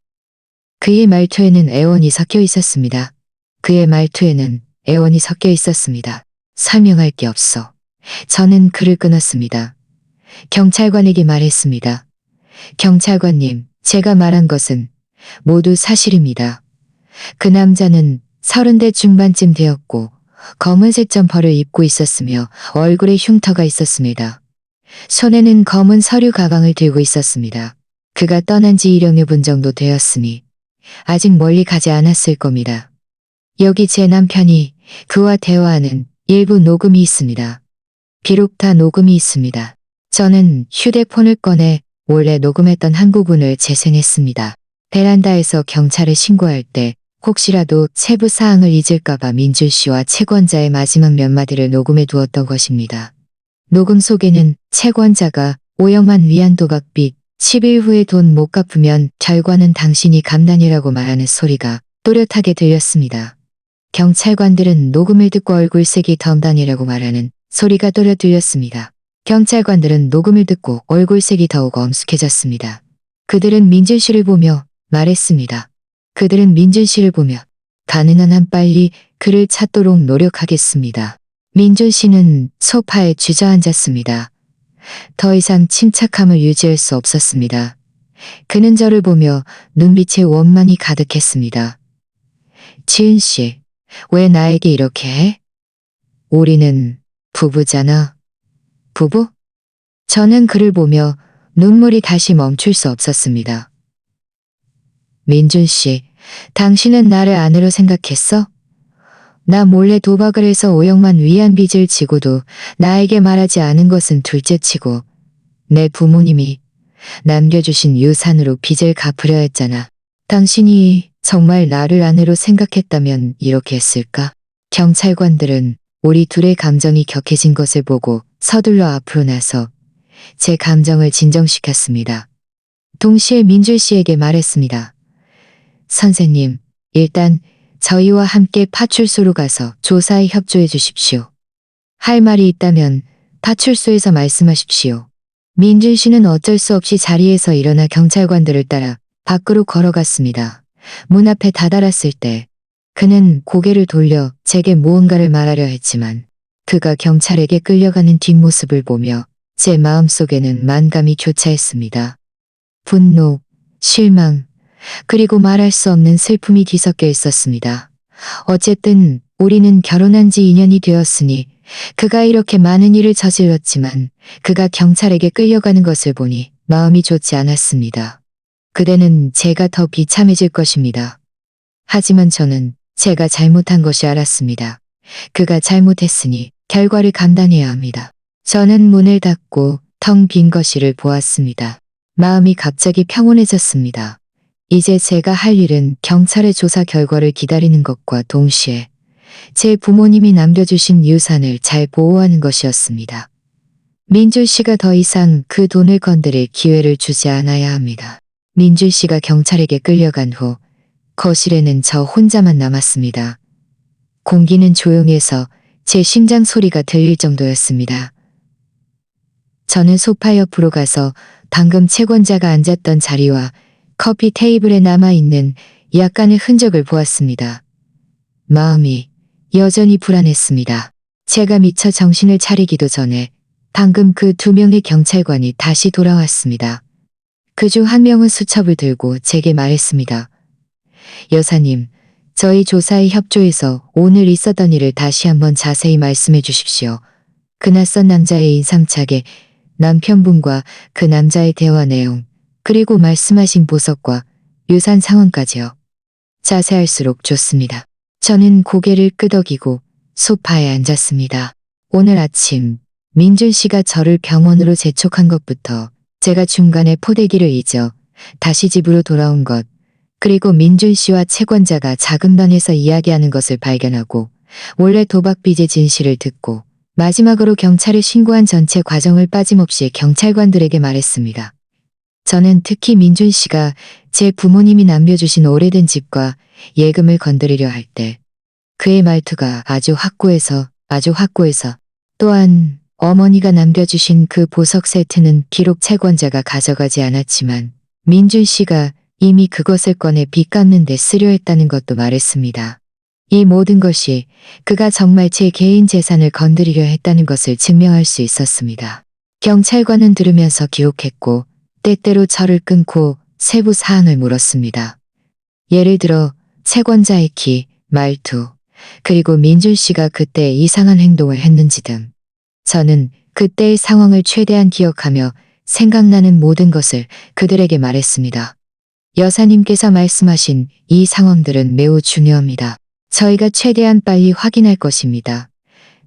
그의 말투에는 애원이 섞여 있었습니다. 그의 말투에는 애원이 섞여 있었습니다. 설명할 게 없어. 저는 그를 끊었습니다. 경찰관에게 말했습니다. 경찰관님, 제가 말한 것은 모두 사실입니다. 그 남자는 30대 중반쯤 되었고 검은색 점퍼를 입고 있었으며 얼굴에 흉터가 있었습니다. 손에는 검은 서류 가방을 들고 있었습니다. 그가 떠난 지 1년여 분 정도 되었으니 아직 멀리 가지 않았을 겁니다. 여기 제 남편이 그와 대화하는 일부 녹음이 있습니다. 비록 다 녹음이 있습니다. 저는 휴대폰을 꺼내 원래 녹음했던 한 부분을 재생했습니다. 베란다에서 경찰에 신고할 때 혹시라도 세부 사항을 잊을까봐 민준 씨와 채권자의 마지막 몇 마디를 녹음해 두었던 것입니다. 녹음 속에는 채권자가 5억만 위안 도박빚, 10일 후에 돈 못 갚으면 결과는 당신이 감당이라고 말하는 소리가 또렷하게 들렸습니다. 경찰관들은 녹음을 듣고 얼굴색이 덤단이라고 말하는 소리가 또렷 들렸습니다. 경찰관들은 녹음을 듣고 얼굴색이 더욱 엄숙해졌습니다. 그들은 민준 씨를 보며 말했습니다. 그들은 민준 씨를 보며 가능한 한 빨리 그를 찾도록 노력하겠습니다. 민준 씨는 소파에 주저앉았습니다. 더 이상 침착함을 유지할 수 없었습니다. 그는 저를 보며 눈빛에 원망이 가득했습니다. 지은 씨, 왜 나에게 이렇게 해? 우리는 부부잖아. 부부? 저는 그를 보며 눈물이 다시 멈출 수 없었습니다. 민준 씨, 당신은 나를 아내로 생각했어? 나 몰래 도박을 해서 5억만 위안 빚을 지고도 나에게 말하지 않은 것은 둘째치고 내 부모님이 남겨주신 유산으로 빚을 갚으려 했잖아. 당신이 정말 나를 아내로 생각했다면 이렇게 했을까? 경찰관들은 우리 둘의 감정이 격해진 것을 보고 서둘러 앞으로 나서 제 감정을 진정시켰습니다. 동시에 민준 씨에게 말했습니다. 선생님, 일단 저희와 함께 파출소로 가서 조사에 협조해 주십시오. 할 말이 있다면 파출소에서 말씀하십시오. 민준 씨는 어쩔 수 없이 자리에서 일어나 경찰관들을 따라 밖으로 걸어갔습니다. 문 앞에 다다랐을 때 그는 고개를 돌려 제게 무언가를 말하려 했지만 그가 경찰에게 끌려가는 뒷모습을 보며 제 마음속에는 만감이 교차했습니다. 분노, 실망, 그리고 말할 수 없는 슬픔이 뒤섞여 있었습니다. 어쨌든 우리는 결혼한 지 2년이 되었으니 그가 이렇게 많은 일을 저질렀지만 그가 경찰에게 끌려가는 것을 보니 마음이 좋지 않았습니다. 그대는 제가 더 비참해질 것입니다. 하지만 저는 제가 잘못한 것이 알았습니다. 그가 잘못했으니 결과를 감당해야 합니다. 저는 문을 닫고 텅 빈 거실을 보았습니다. 마음이 갑자기 평온해졌습니다. 이제 제가 할 일은 경찰의 조사 결과를 기다리는 것과 동시에 제 부모님이 남겨주신 유산을 잘 보호하는 것이었습니다. 민준 씨가 더 이상 그 돈을 건드릴 기회를 주지 않아야 합니다. 민준 씨가 경찰에게 끌려간 후 거실에는 저 혼자만 남았습니다. 공기는 조용해서 제 심장 소리가 들릴 정도였습니다. 저는 소파 옆으로 가서 방금 채권자가 앉았던 자리와 커피 테이블에 남아있는 약간의 흔적을 보았습니다. 마음이 여전히 불안했습니다. 제가 미처 정신을 차리기도 전에 방금 그 2명의 경찰관이 다시 돌아왔습니다. 그중 한 명은 수첩을 들고 제게 말했습니다. 여사님, 저희 조사에 협조해서 오늘 있었던 일을 다시 한번 자세히 말씀해 주십시오. 그 낯선 남자의 인상착에 남편분과 그 남자의 대화 내용, 그리고 말씀하신 보석과 유산 상황까지요. 자세할수록 좋습니다. 저는 고개를 끄덕이고 소파에 앉았습니다. 오늘 아침 민준 씨가 저를 병원으로 재촉한 것부터 제가 중간에 포대기를 잊어 다시 집으로 돌아온 것, 그리고 민준 씨와 채권자가 작은 방에서 이야기하는 것을 발견하고 몰래 도박 빚의 진실을 듣고 마지막으로 경찰에 신고한 전체 과정을 빠짐없이 경찰관들에게 말했습니다. 저는 특히 민준 씨가 제 부모님이 남겨주신 오래된 집과 예금을 건드리려 할 때 그의 말투가 아주 확고해서 또한 어머니가 남겨주신 그 보석 세트는 비록 채권자가 가져가지 않았지만 민준 씨가 이미 그것을 꺼내 빚 갚는 데 쓰려 했다는 것도 말했습니다. 이 모든 것이 그가 정말 제 개인 재산을 건드리려 했다는 것을 증명할 수 있었습니다. 경찰관은 들으면서 기옥했고 때때로 저를 끊고 세부 사항을 물었습니다. 예를 들어 채권자의 키, 말투, 그리고 민준 씨가 그때 이상한 행동을 했는지 등. 저는 그때의 상황을 최대한 기억하며 생각나는 모든 것을 그들에게 말했습니다. 여사님께서 말씀하신 이 상황들은 매우 중요합니다. 저희가 최대한 빨리 확인할 것입니다.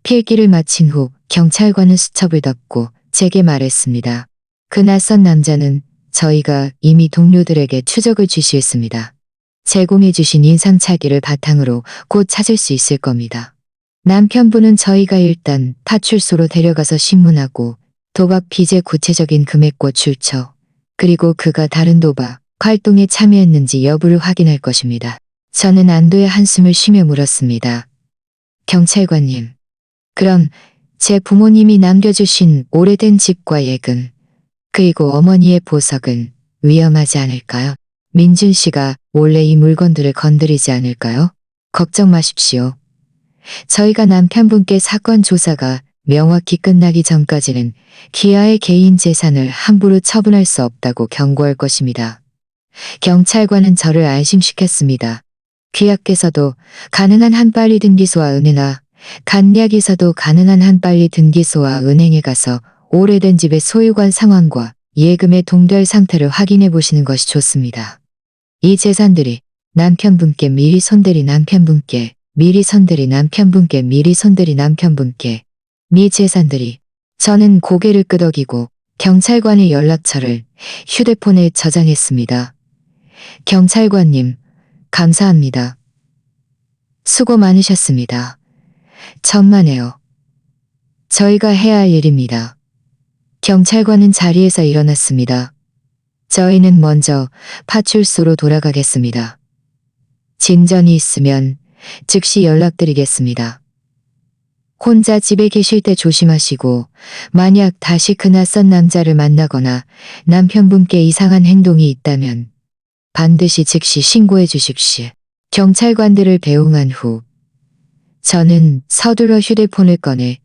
필기를 마친 후 경찰관은 수첩을 덮고 제게 말했습니다. 그 낯선 남자는 저희가 이미 동료들에게 추적을 지시했습니다. 제공해주신 인상착의를 바탕으로 곧 찾을 수 있을 겁니다. 남편분은 저희가 일단 파출소로 데려가서 신문하고 도박 빚의 구체적인 금액과 출처, 그리고 그가 다른 도박 활동에 참여했는지 여부를 확인할 것입니다. 저는 안도의 한숨을 쉬며 물었습니다. 경찰관님, 그럼 제 부모님이 남겨주신 오래된 집과 예금, 그리고 어머니의 보석은 위험하지 않을까요? 민준 씨가 원래 이 물건들을 건드리지 않을까요? 걱정 마십시오. 저희가 남편분께 사건 조사가 명확히 끝나기 전까지는 기아의 개인 재산을 함부로 처분할 수 없다고 경고할 것입니다. 경찰관은 저를 안심시켰습니다. 귀하께서도 가능한 한 빨리 등기소와 은행아, 간략에서도 가능한 한 빨리 등기소와 은행에 가서 오래된 집의 소유관 상황과 예금의 동결 상태를 확인해 보시는 것이 좋습니다. 이 재산들이 남편분께 미리 손대리 남편분께 미리 손대리 남편분께 미리 손대리 남편분께 미 재산들이 저는 고개를 끄덕이고 경찰관의 연락처를 휴대폰에 저장했습니다. 경찰관님, 감사합니다. 수고 많으셨습니다. 천만에요. 저희가 해야 할 일입니다. 경찰관은 자리에서 일어났습니다. 저희는 먼저 파출소로 돌아가겠습니다. 진전이 있으면 즉시 연락드리겠습니다. 혼자 집에 계실 때 조심하시고 만약 다시 그 낯선 남자를 만나거나 남편분께 이상한 행동이 있다면 반드시 즉시 신고해 주십시오. 경찰관들을 배웅한 후 저는 서둘러 휴대폰을 꺼내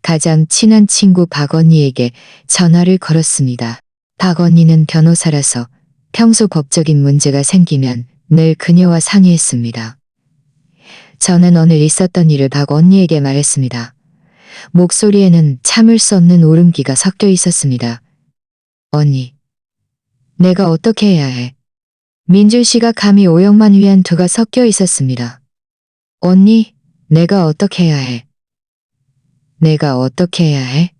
가장 친한 친구 박 언니에게 전화를 걸었습니다. 박 언니는 변호사라서 평소 법적인 문제가 생기면 늘 그녀와 상의했습니다. 저는 오늘 있었던 일을 박 언니에게 말했습니다. 목소리에는 참을 수 없는 울음기가 섞여 있었습니다. 언니, 내가 어떻게 해야 해? 민준 씨가 감히 5억만 위안투가 섞여 있었습니다. 언니, 내가 어떻게 해야 해? 내가 어떻게 해야 해?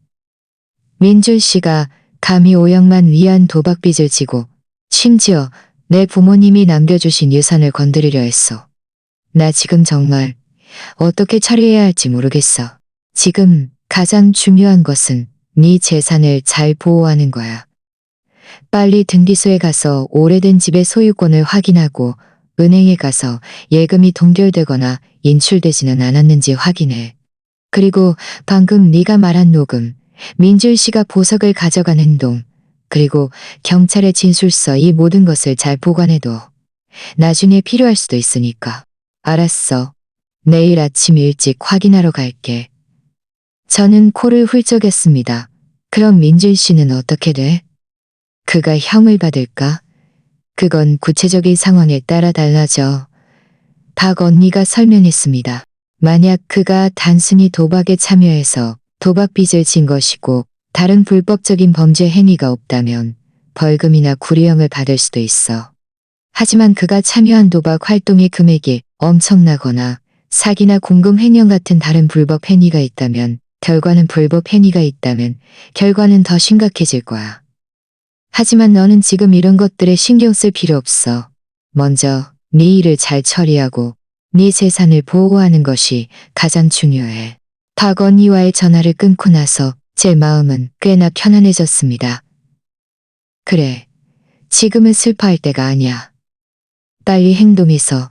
민준 씨가 감히 5억만 위안 도박빚을 지고 심지어 내 부모님이 남겨주신 유산을 건드리려 했어. 나 지금 정말 어떻게 처리해야 할지 모르겠어. 지금 가장 중요한 것은 네 재산을 잘 보호하는 거야. 빨리 등기소에 가서 오래된 집의 소유권을 확인하고 은행에 가서 예금이 동결되거나 인출되지는 않았는지 확인해. 그리고 방금 네가 말한 녹음, 민준 씨가 보석을 가져간 행동, 그리고 경찰의 진술서 이 모든 것을 잘 보관해둬. 나중에 필요할 수도 있으니까. 알았어. 내일 아침 일찍 확인하러 갈게. 저는 코를 훌쩍였습니다. 그럼 민준 씨는 어떻게 돼? 그가 형을 받을까? 그건 구체적인 상황에 따라 달라져. 박 언니가 설명했습니다. 만약 그가 단순히 도박에 참여해서 도박빚을 진 것이고 다른 불법적인 범죄 행위가 없다면 벌금이나 구류형을 받을 수도 있어. 하지만 그가 참여한 도박 활동의 금액이 엄청나거나 사기나 공금 횡령 같은 다른 불법 행위가 있다면 불법 행위가 있다면 결과는 더 심각해질 거야. 하지만 너는 지금 이런 것들에 신경 쓸 필요 없어. 먼저 네 일을 잘 처리하고 네 재산을 보호하는 것이 가장 중요해. 박 언니와의 전화를 끊고 나서 제 마음은 꽤나 편안해졌습니다. 그래, 지금은 슬퍼할 때가 아니야. 빨리 행동해서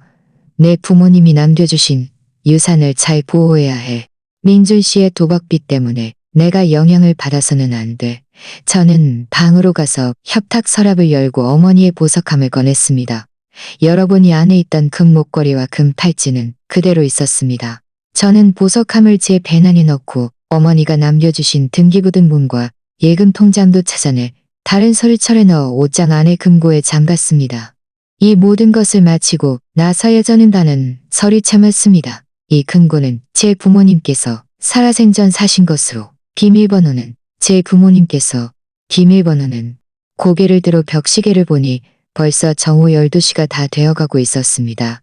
내 부모님이 남겨주신 유산을 잘 보호해야 해. 민준 씨의 도박빚 때문에 내가 영향을 받아서는 안 돼. 저는 방으로 가서 협탁 서랍을 열고 어머니의 보석함을 꺼냈습니다. 열어보니 안에 있던 금 목걸이와 금 팔찌는 그대로 있었습니다. 저는 보석함을 제 배낭에 넣고 어머니가 남겨주신 등기부등본과 예금 통장도 찾아내 다른 서류철에 넣어 옷장 안에 금고에 잠갔습니다. 이 모든 것을 마치고 나서야 저는 다는 서류참을 씁니다. 이 금고는 제 부모님께서 살아생전 사신 것으로 비밀번호는 제 부모님께서 비밀번호는 고개를 들어 벽시계를 보니 벌써 정오 12시가 다 되어가고 있었습니다.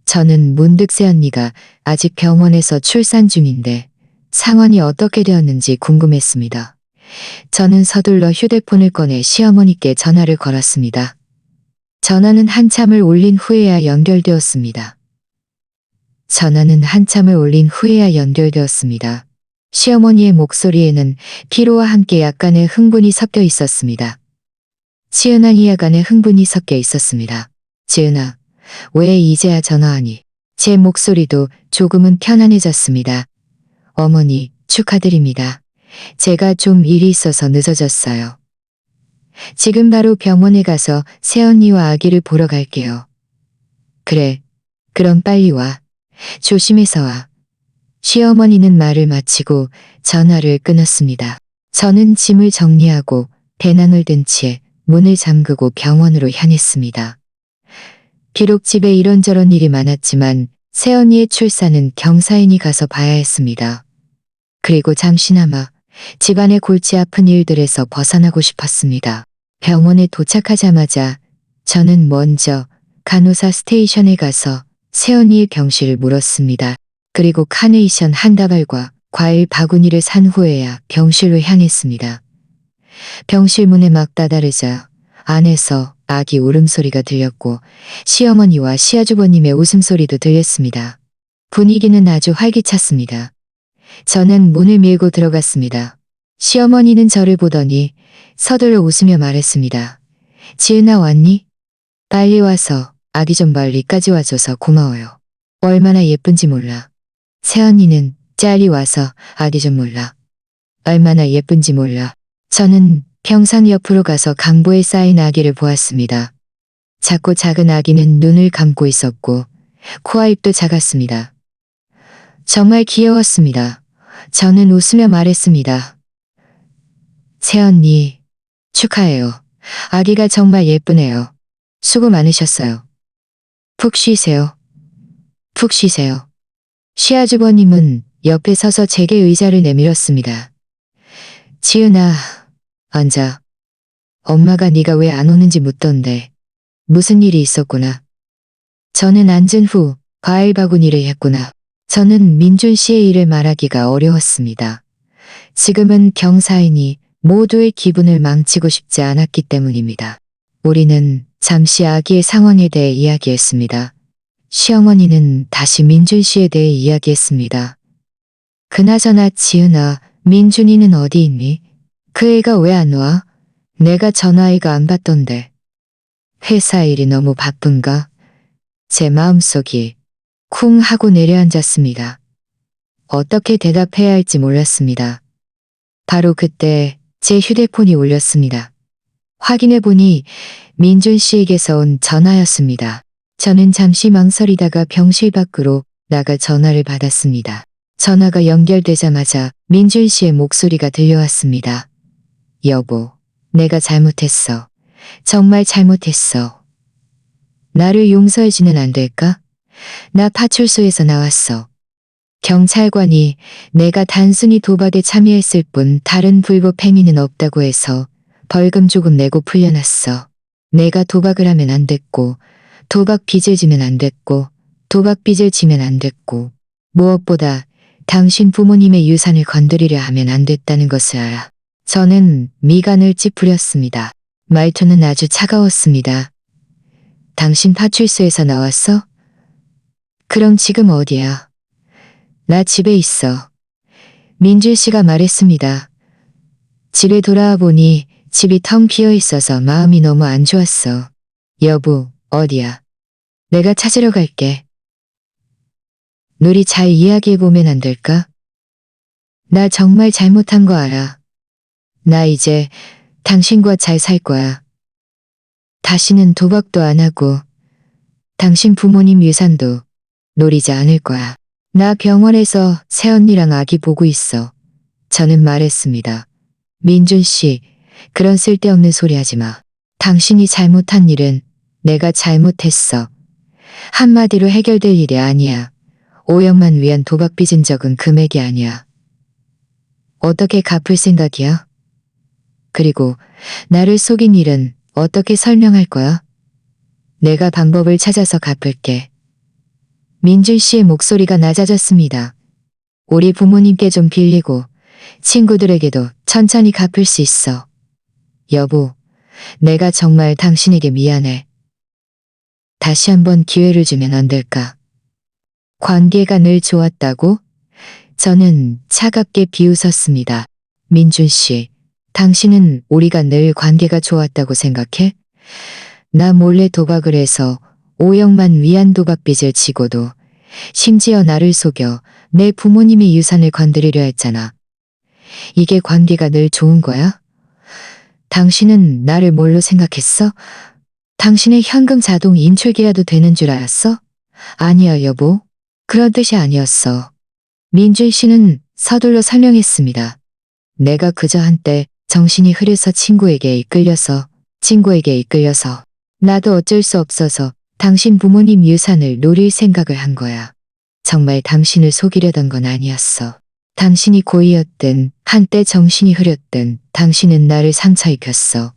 저는 문득 새언니가 아직 병원에서 출산 중인데 상황이 어떻게 되었는지 궁금했습니다. 저는 서둘러 휴대폰을 꺼내 시어머니께 전화를 걸었습니다. 전화는 한참을 울린 후에야 연결되었습니다. 시어머니의 목소리에는 피로와 함께 약간의 흥분이 섞여 있었습니다. 지은아 이야간에 흥분이 섞여 있었습니다. 지은아, 왜 이제야 전화하니? 제 목소리도 조금은 편안해졌습니다. 어머니, 축하드립니다. 제가 좀 일이 있어서 늦어졌어요. 지금 바로 병원에 가서 새언니와 아기를 보러 갈게요. 그래, 그럼 빨리 와. 조심해서 와. 시어머니는 말을 마치고 전화를 끊었습니다. 저는 짐을 정리하고 배낭을 든 채 문을 잠그고 병원으로 향했습니다. 비록 집에 이런저런 일이 많았지만 새언니의 출산은 경사인이 가서 봐야 했습니다. 그리고 잠시나마 집안의 골치 아픈 일들에서 벗어나고 싶었습니다. 병원에 도착하자마자 저는 먼저 간호사 스테이션에 가서 새언니의 병실을 물었습니다. 그리고 카네이션 한 다발과 과일 바구니를 산 후에야 병실로 향했습니다. 병실 문에 막 다다르자 안에서 아기 울음소리가 들렸고 시어머니와 시아주버님의 웃음소리도 들렸습니다. 분위기는 아주 활기찼습니다. 저는 문을 밀고 들어갔습니다. 시어머니는 저를 보더니 서둘러 웃으며 말했습니다. 지은아 왔니? 빨리 와서 아기 좀 멀리까지 와줘서 고마워요. 얼마나 예쁜지 몰라. 새언니는 빨리 와서 아기 좀 몰라. 얼마나 예쁜지 몰라. 저는 평상 옆으로 가서 강보에 쌓인 아기를 보았습니다. 작고 작은 아기는 눈을 감고 있었고 코와 입도 작았습니다. 정말 귀여웠습니다. 저는 웃으며 말했습니다. 새언니, 축하해요. 아기가 정말 예쁘네요. 수고 많으셨어요. 푹 쉬세요. 푹 쉬세요. 시아주버님은 옆에 서서 제게 의자를 내밀었습니다. 지은아, 앉아. 엄마가 네가 왜 안 오는지 묻던데 무슨 일이 있었구나. 저는 앉은 후 과일 바구니를 했구나. 저는 민준 씨의 일을 말하기가 어려웠습니다. 지금은 경사이니 모두의 기분을 망치고 싶지 않았기 때문입니다. 우리는 잠시 아기의 상황에 대해 이야기했습니다. 시어머니는 다시 민준 씨에 대해 이야기했습니다. 그나저나 지은아, 민준이는 어디 있니? 그 애가 왜 안 와? 내가 전화해가 안 받던데. 회사 일이 너무 바쁜가? 제 마음속이 쿵 하고 내려앉았습니다. 어떻게 대답해야 할지 몰랐습니다. 바로 그때 제 휴대폰이 울렸습니다. 확인해보니 민준 씨에게서 온 전화였습니다. 저는 잠시 망설이다가 병실 밖으로 나가 전화를 받았습니다. 전화가 연결되자마자 민준 씨의 목소리가 들려왔습니다. 여보, 내가 잘못했어. 정말 잘못했어. 나를 용서해주면 안 될까? 나 파출소에서 나왔어. 경찰관이 내가 단순히 도박에 참여했을 뿐 다른 불법 행위는 없다고 해서 벌금 조금 내고 풀려났어. 내가 도박을 하면 안 됐고, 도박 빚을 지면 안 됐고, 도박 빚을 지면 안 됐고, 무엇보다 당신 부모님의 유산을 건드리려 하면 안 됐다는 것을 알아. 저는 미간을 찌푸렸습니다. 말투는 아주 차가웠습니다. 당신 파출소에서 나왔어? 그럼 지금 어디야? 나 집에 있어. 민준 씨가 말했습니다. 집에 돌아와 보니 집이 텅 비어 있어서 마음이 너무 안 좋았어. 여보, 어디야? 내가 찾으러 갈게. 우리 잘 이야기해보면 안 될까? 나 정말 잘못한 거 알아. 나 이제 당신과 잘 살 거야. 다시는 도박도 안 하고 당신 부모님 유산도 노리지 않을 거야. 나 병원에서 새언니랑 아기 보고 있어. 저는 말했습니다. 민준 씨, 그런 쓸데없는 소리 하지 마. 당신이 잘못한 일은 내가 잘못했어. 한마디로 해결될 일이 아니야. 5억만 위한 도박 빚은 적은 금액이 아니야. 어떻게 갚을 생각이야? 그리고 나를 속인 일은 어떻게 설명할 거야? 내가 방법을 찾아서 갚을게. 민준 씨의 목소리가 낮아졌습니다. 우리 부모님께 좀 빌리고 친구들에게도 천천히 갚을 수 있어. 여보, 내가 정말 당신에게 미안해. 다시 한번 기회를 주면 안 될까? 관계가 늘 좋았다고? 저는 차갑게 비웃었습니다. 민준 씨, 당신은 우리가 늘 관계가 좋았다고 생각해? 나 몰래 도박을 해서 5억만 위안 도박빚을 지고도 심지어 나를 속여 내 부모님의 유산을 건드리려 했잖아. 이게 관계가 늘 좋은 거야? 당신은 나를 뭘로 생각했어? 당신의 현금 자동 인출기라도 되는 줄 알았어? 아니야, 여보. 그런 뜻이 아니었어. 민준 씨는 서둘러 설명했습니다. 내가 그저 한때 정신이 흐려서 친구에게 이끌려서 나도 어쩔 수 없어서 당신 부모님 유산을 노릴 생각을 한 거야. 정말 당신을 속이려던 건 아니었어. 당신이 고이였든 한때 정신이 흐렸든 당신은 나를 상처 입혔어.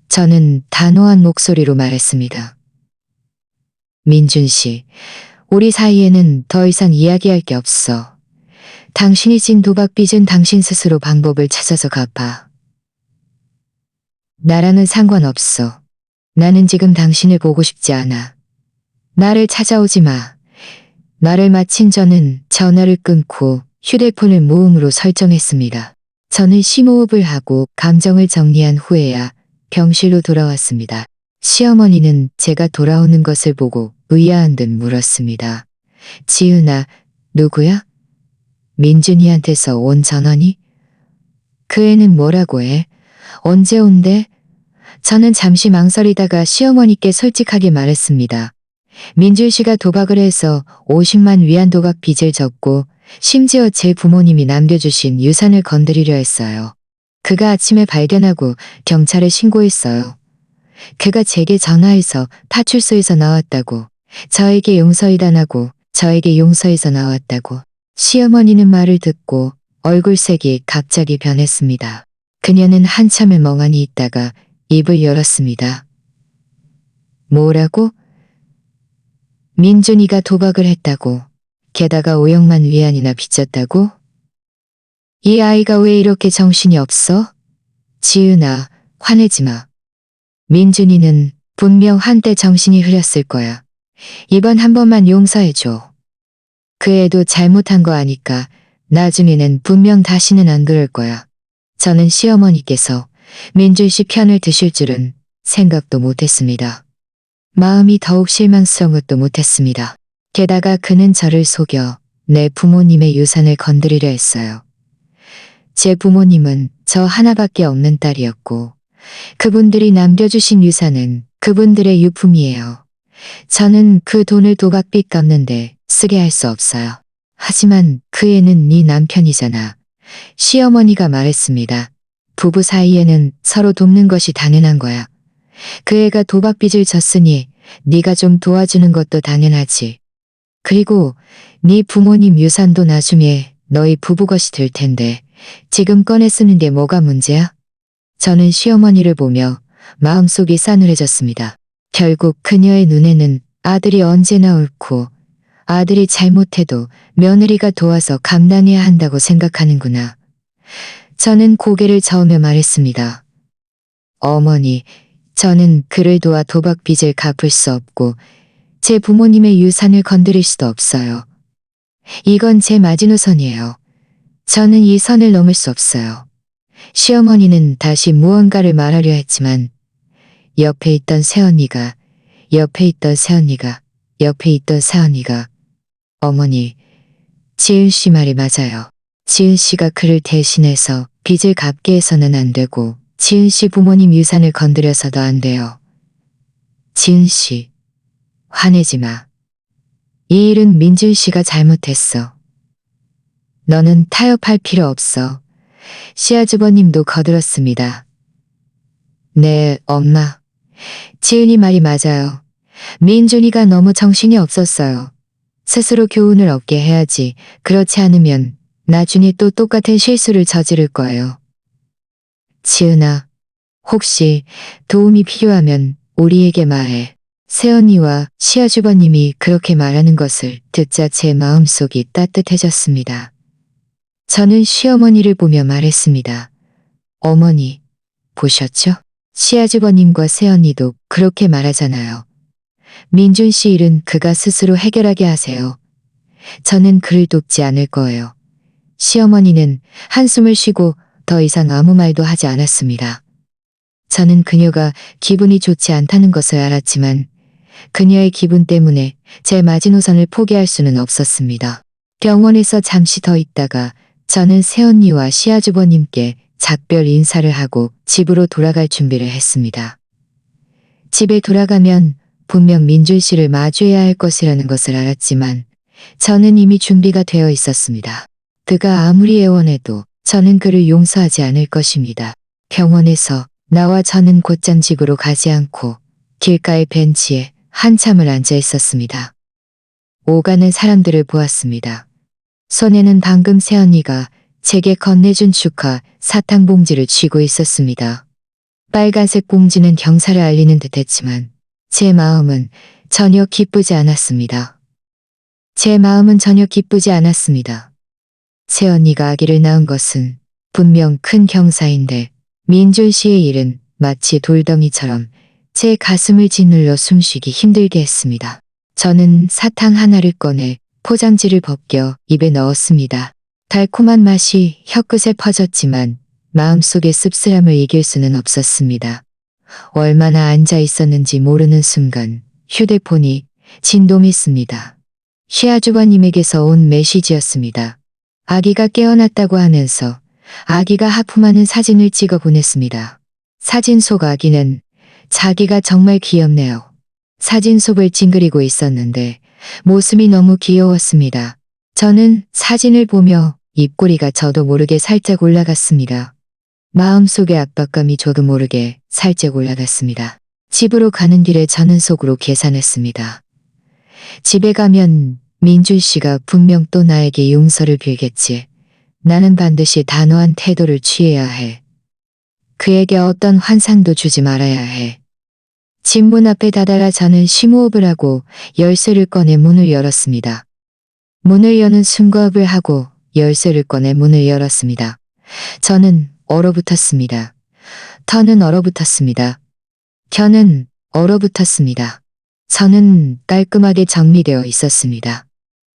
저는 단호한 목소리로 말했습니다. 민준 씨, 우리 사이에는 더 이상 이야기할 게 없어. 당신이 진 도박빚은 당신 스스로 방법을 찾아서 갚아. 나랑은 상관없어. 나는 지금 당신을 보고 싶지 않아. 나를 찾아오지 마. 말을 마친 저는 전화를 끊고 휴대폰을 무음으로 설정했습니다. 저는 심호흡을 하고 감정을 정리한 후에야 병실로 돌아왔습니다. 시어머니는 제가 돌아오는 것을 보고 의아한 듯 물었습니다. 지은아, 누구야? 민준이한테서 온 전원이? 그 애는 뭐라고 해? 언제 온대? 저는 잠시 망설이다가 시어머니께 솔직하게 말했습니다. 민준 씨가 도박을 해서 50만 위안 도박 빚을 졌고 심지어 제 부모님이 남겨주신 유산을 건드리려 했어요. 그가 아침에 발견하고 경찰에 신고했어요. 그가 제게 전화해서 파출소에서 나왔다고, 저에게 용서이단하고 저에게 용서해서 나왔다고. 시어머니는 말을 듣고 얼굴색이 갑자기 변했습니다. 그녀는 한참을 멍하니 있다가 입을 열었습니다. 뭐라고? 민준이가 도박을 했다고. 게다가 5억만 위안이나 빚졌다고? 이 아이가 왜 이렇게 정신이 없어? 지은아, 화내지 마. 민준이는 분명 한때 정신이 흐렸을 거야. 이번 한 번만 용서해줘. 그 애도 잘못한 거 아니까 나중에는 분명 다시는 안 그럴 거야. 저는 시어머니께서 민준 씨 편을 드실 줄은 생각도 못했습니다. 마음이 더욱 실망스러운 것도 못했습니다. 게다가 그는 저를 속여 내 부모님의 유산을 건드리려 했어요. 제 부모님은 저 하나밖에 없는 딸이었고 그분들이 남겨주신 유산은 그분들의 유품이에요. 저는 그 돈을 도박빚 갚는데 쓰게 할 수 없어요. 하지만 그 애는 네 남편이잖아. 시어머니가 말했습니다. 부부 사이에는 서로 돕는 것이 당연한 거야. 그 애가 도박빚을 졌으니 네가 좀 도와주는 것도 당연하지. 그리고 네 부모님 유산도 나중에 너희 부부 것이 될 텐데 지금 꺼내 쓰는 게 뭐가 문제야? 저는 시어머니를 보며 마음속이 싸늘해졌습니다. 결국 그녀의 눈에는 아들이 언제나 옳고 아들이 잘못해도 며느리가 도와서 감당해야 한다고 생각하는구나. 저는 고개를 저으며 말했습니다. 어머니, 저는 그를 도와 도박 빚을 갚을 수 없고 제 부모님의 유산을 건드릴 수도 없어요. 이건 제 마지노선이에요. 저는 이 선을 넘을 수 없어요. 시어머니는 다시 무언가를 말하려 했지만 옆에 있던 새언니가 어머니, 지은 씨 말이 맞아요. 지은 씨가 그를 대신해서 빚을 갚게 해서는 안 되고 지은 씨 부모님 유산을 건드려서도 안 돼요. 지은 씨, 화내지 마. 이 일은 민준 씨가 잘못했어. 너는 타협할 필요 없어. 시아주버님도 거들었습니다. 네, 엄마. 지은이 말이 맞아요. 민준이가 너무 정신이 없었어요. 스스로 교훈을 얻게 해야지. 그렇지 않으면 나중에 또 똑같은 실수를 저지를 거예요. 지은아, 혹시 도움이 필요하면 우리에게 말해. 새언니와 시아주버님이 그렇게 말하는 것을 듣자 제 마음속이 따뜻해졌습니다. 저는 시어머니를 보며 말했습니다. 어머니, 보셨죠? 시아주버님과 새언니도 그렇게 말하잖아요. 민준 씨 일은 그가 스스로 해결하게 하세요. 저는 그를 돕지 않을 거예요. 시어머니는 한숨을 쉬고 더 이상 아무 말도 하지 않았습니다. 저는 그녀가 기분이 좋지 않다는 것을 알았지만 그녀의 기분 때문에 제 마지노선을 포기할 수는 없었습니다. 병원에서 잠시 더 있다가 저는 새언니와 시아주버님께 작별 인사를 하고 집으로 돌아갈 준비를 했습니다. 집에 돌아가면 분명 민준 씨를 마주해야 할 것이라는 것을 알았지만 저는 이미 준비가 되어 있었습니다. 그가 아무리 애원해도 저는 그를 용서하지 않을 것입니다. 병원에서 나와 저는 곧장 집으로 가지 않고 길가의 벤치에 한참을 앉아 있었습니다. 오가는 사람들을 보았습니다. 손에는 방금 새언니가 제게 건네준 축하 사탕 봉지를 쥐고 있었습니다. 빨간색 봉지는 경사를 알리는 듯했지만 제 마음은 전혀 기쁘지 않았습니다. 새언니가 아기를 낳은 것은 분명 큰 경사인데 민준 씨의 일은 마치 돌덩이처럼 제 가슴을 짓눌러 숨쉬기 힘들게 했습니다. 저는 사탕 하나를 꺼내 포장지를 벗겨 입에 넣었습니다. 달콤한 맛이 혀끝에 퍼졌지만 마음속의 씁쓸함을 이길 수는 없었습니다. 얼마나 앉아 있었는지 모르는 순간 휴대폰이 진동했습니다. 시아주버님에게서 온 메시지였습니다. 아기가 깨어났다고 하면서 아기가 하품하는 사진을 찍어 보냈습니다. 사진 속 아기는 자기가 정말 귀엽네요. 사진 속을 찡그리고 있었는데 모습이 너무 귀여웠습니다. 저는 사진을 보며 입꼬리가 저도 모르게 살짝 올라갔습니다. 마음속의 압박감이 조금 모르게 살짝 올라갔습니다. 집으로 가는 길에 저는 속으로 계산했습니다. 집에 가면 민준 씨가 분명 또 나에게 용서를 빌겠지. 나는 반드시 단호한 태도를 취해야 해. 그에게 어떤 환상도 주지 말아야 해. 집 문 앞에 다다라 저는 심호흡을 하고 열쇠를 꺼내 문을 열었습니다. 문을 여는 순간을 하고 열쇠를 꺼내 문을 열었습니다. 저는 얼어붙었습니다. 터는 얼어붙었습니다. 켜는 얼어붙었습니다. 저는 깔끔하게 정리되어 있었습니다.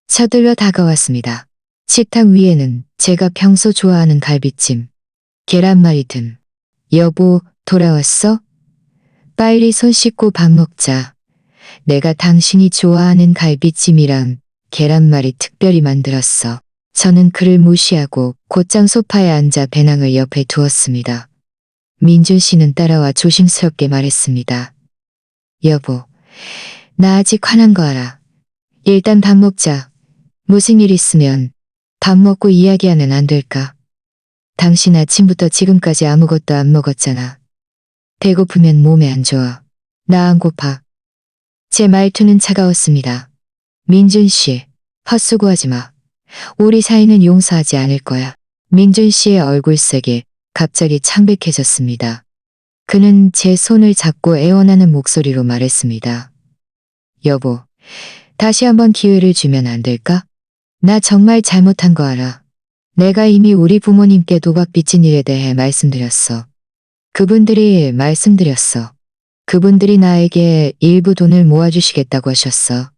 서둘러 다가왔습니다. 식탁 위에는 제가 평소 좋아하는 갈비찜, 계란말이 등. 여보, 돌아왔어? 빨리 손 씻고 밥 먹자. 내가 당신이 좋아하는 갈비찜이랑 계란말이 특별히 만들었어. 저는 그를 무시하고 곧장 소파에 앉아 배낭을 옆에 두었습니다. 민준 씨는 따라와 조심스럽게 말했습니다. 여보, 나 아직 화난 거 알아. 일단 밥 먹자. 무슨 일 있으면 밥 먹고 이야기하면 안 될까? 당신 아침부터 지금까지 아무것도 안 먹었잖아. 배고프면 몸에 안 좋아. 나 안 고파. 제 말투는 차가웠습니다. 민준 씨, 헛수고하지 마. 우리 사이는 용서하지 않을 거야. 민준 씨의 얼굴색이 갑자기 창백해졌습니다. 그는 제 손을 잡고 애원하는 목소리로 말했습니다. 여보, 다시 한번 기회를 주면 안 될까? 나 정말 잘못한 거 알아. 내가 이미 우리 부모님께 도박 빚진 일에 대해 말씀드렸어. 그분들이 나에게 일부 돈을 모아주시겠다고 하셨어.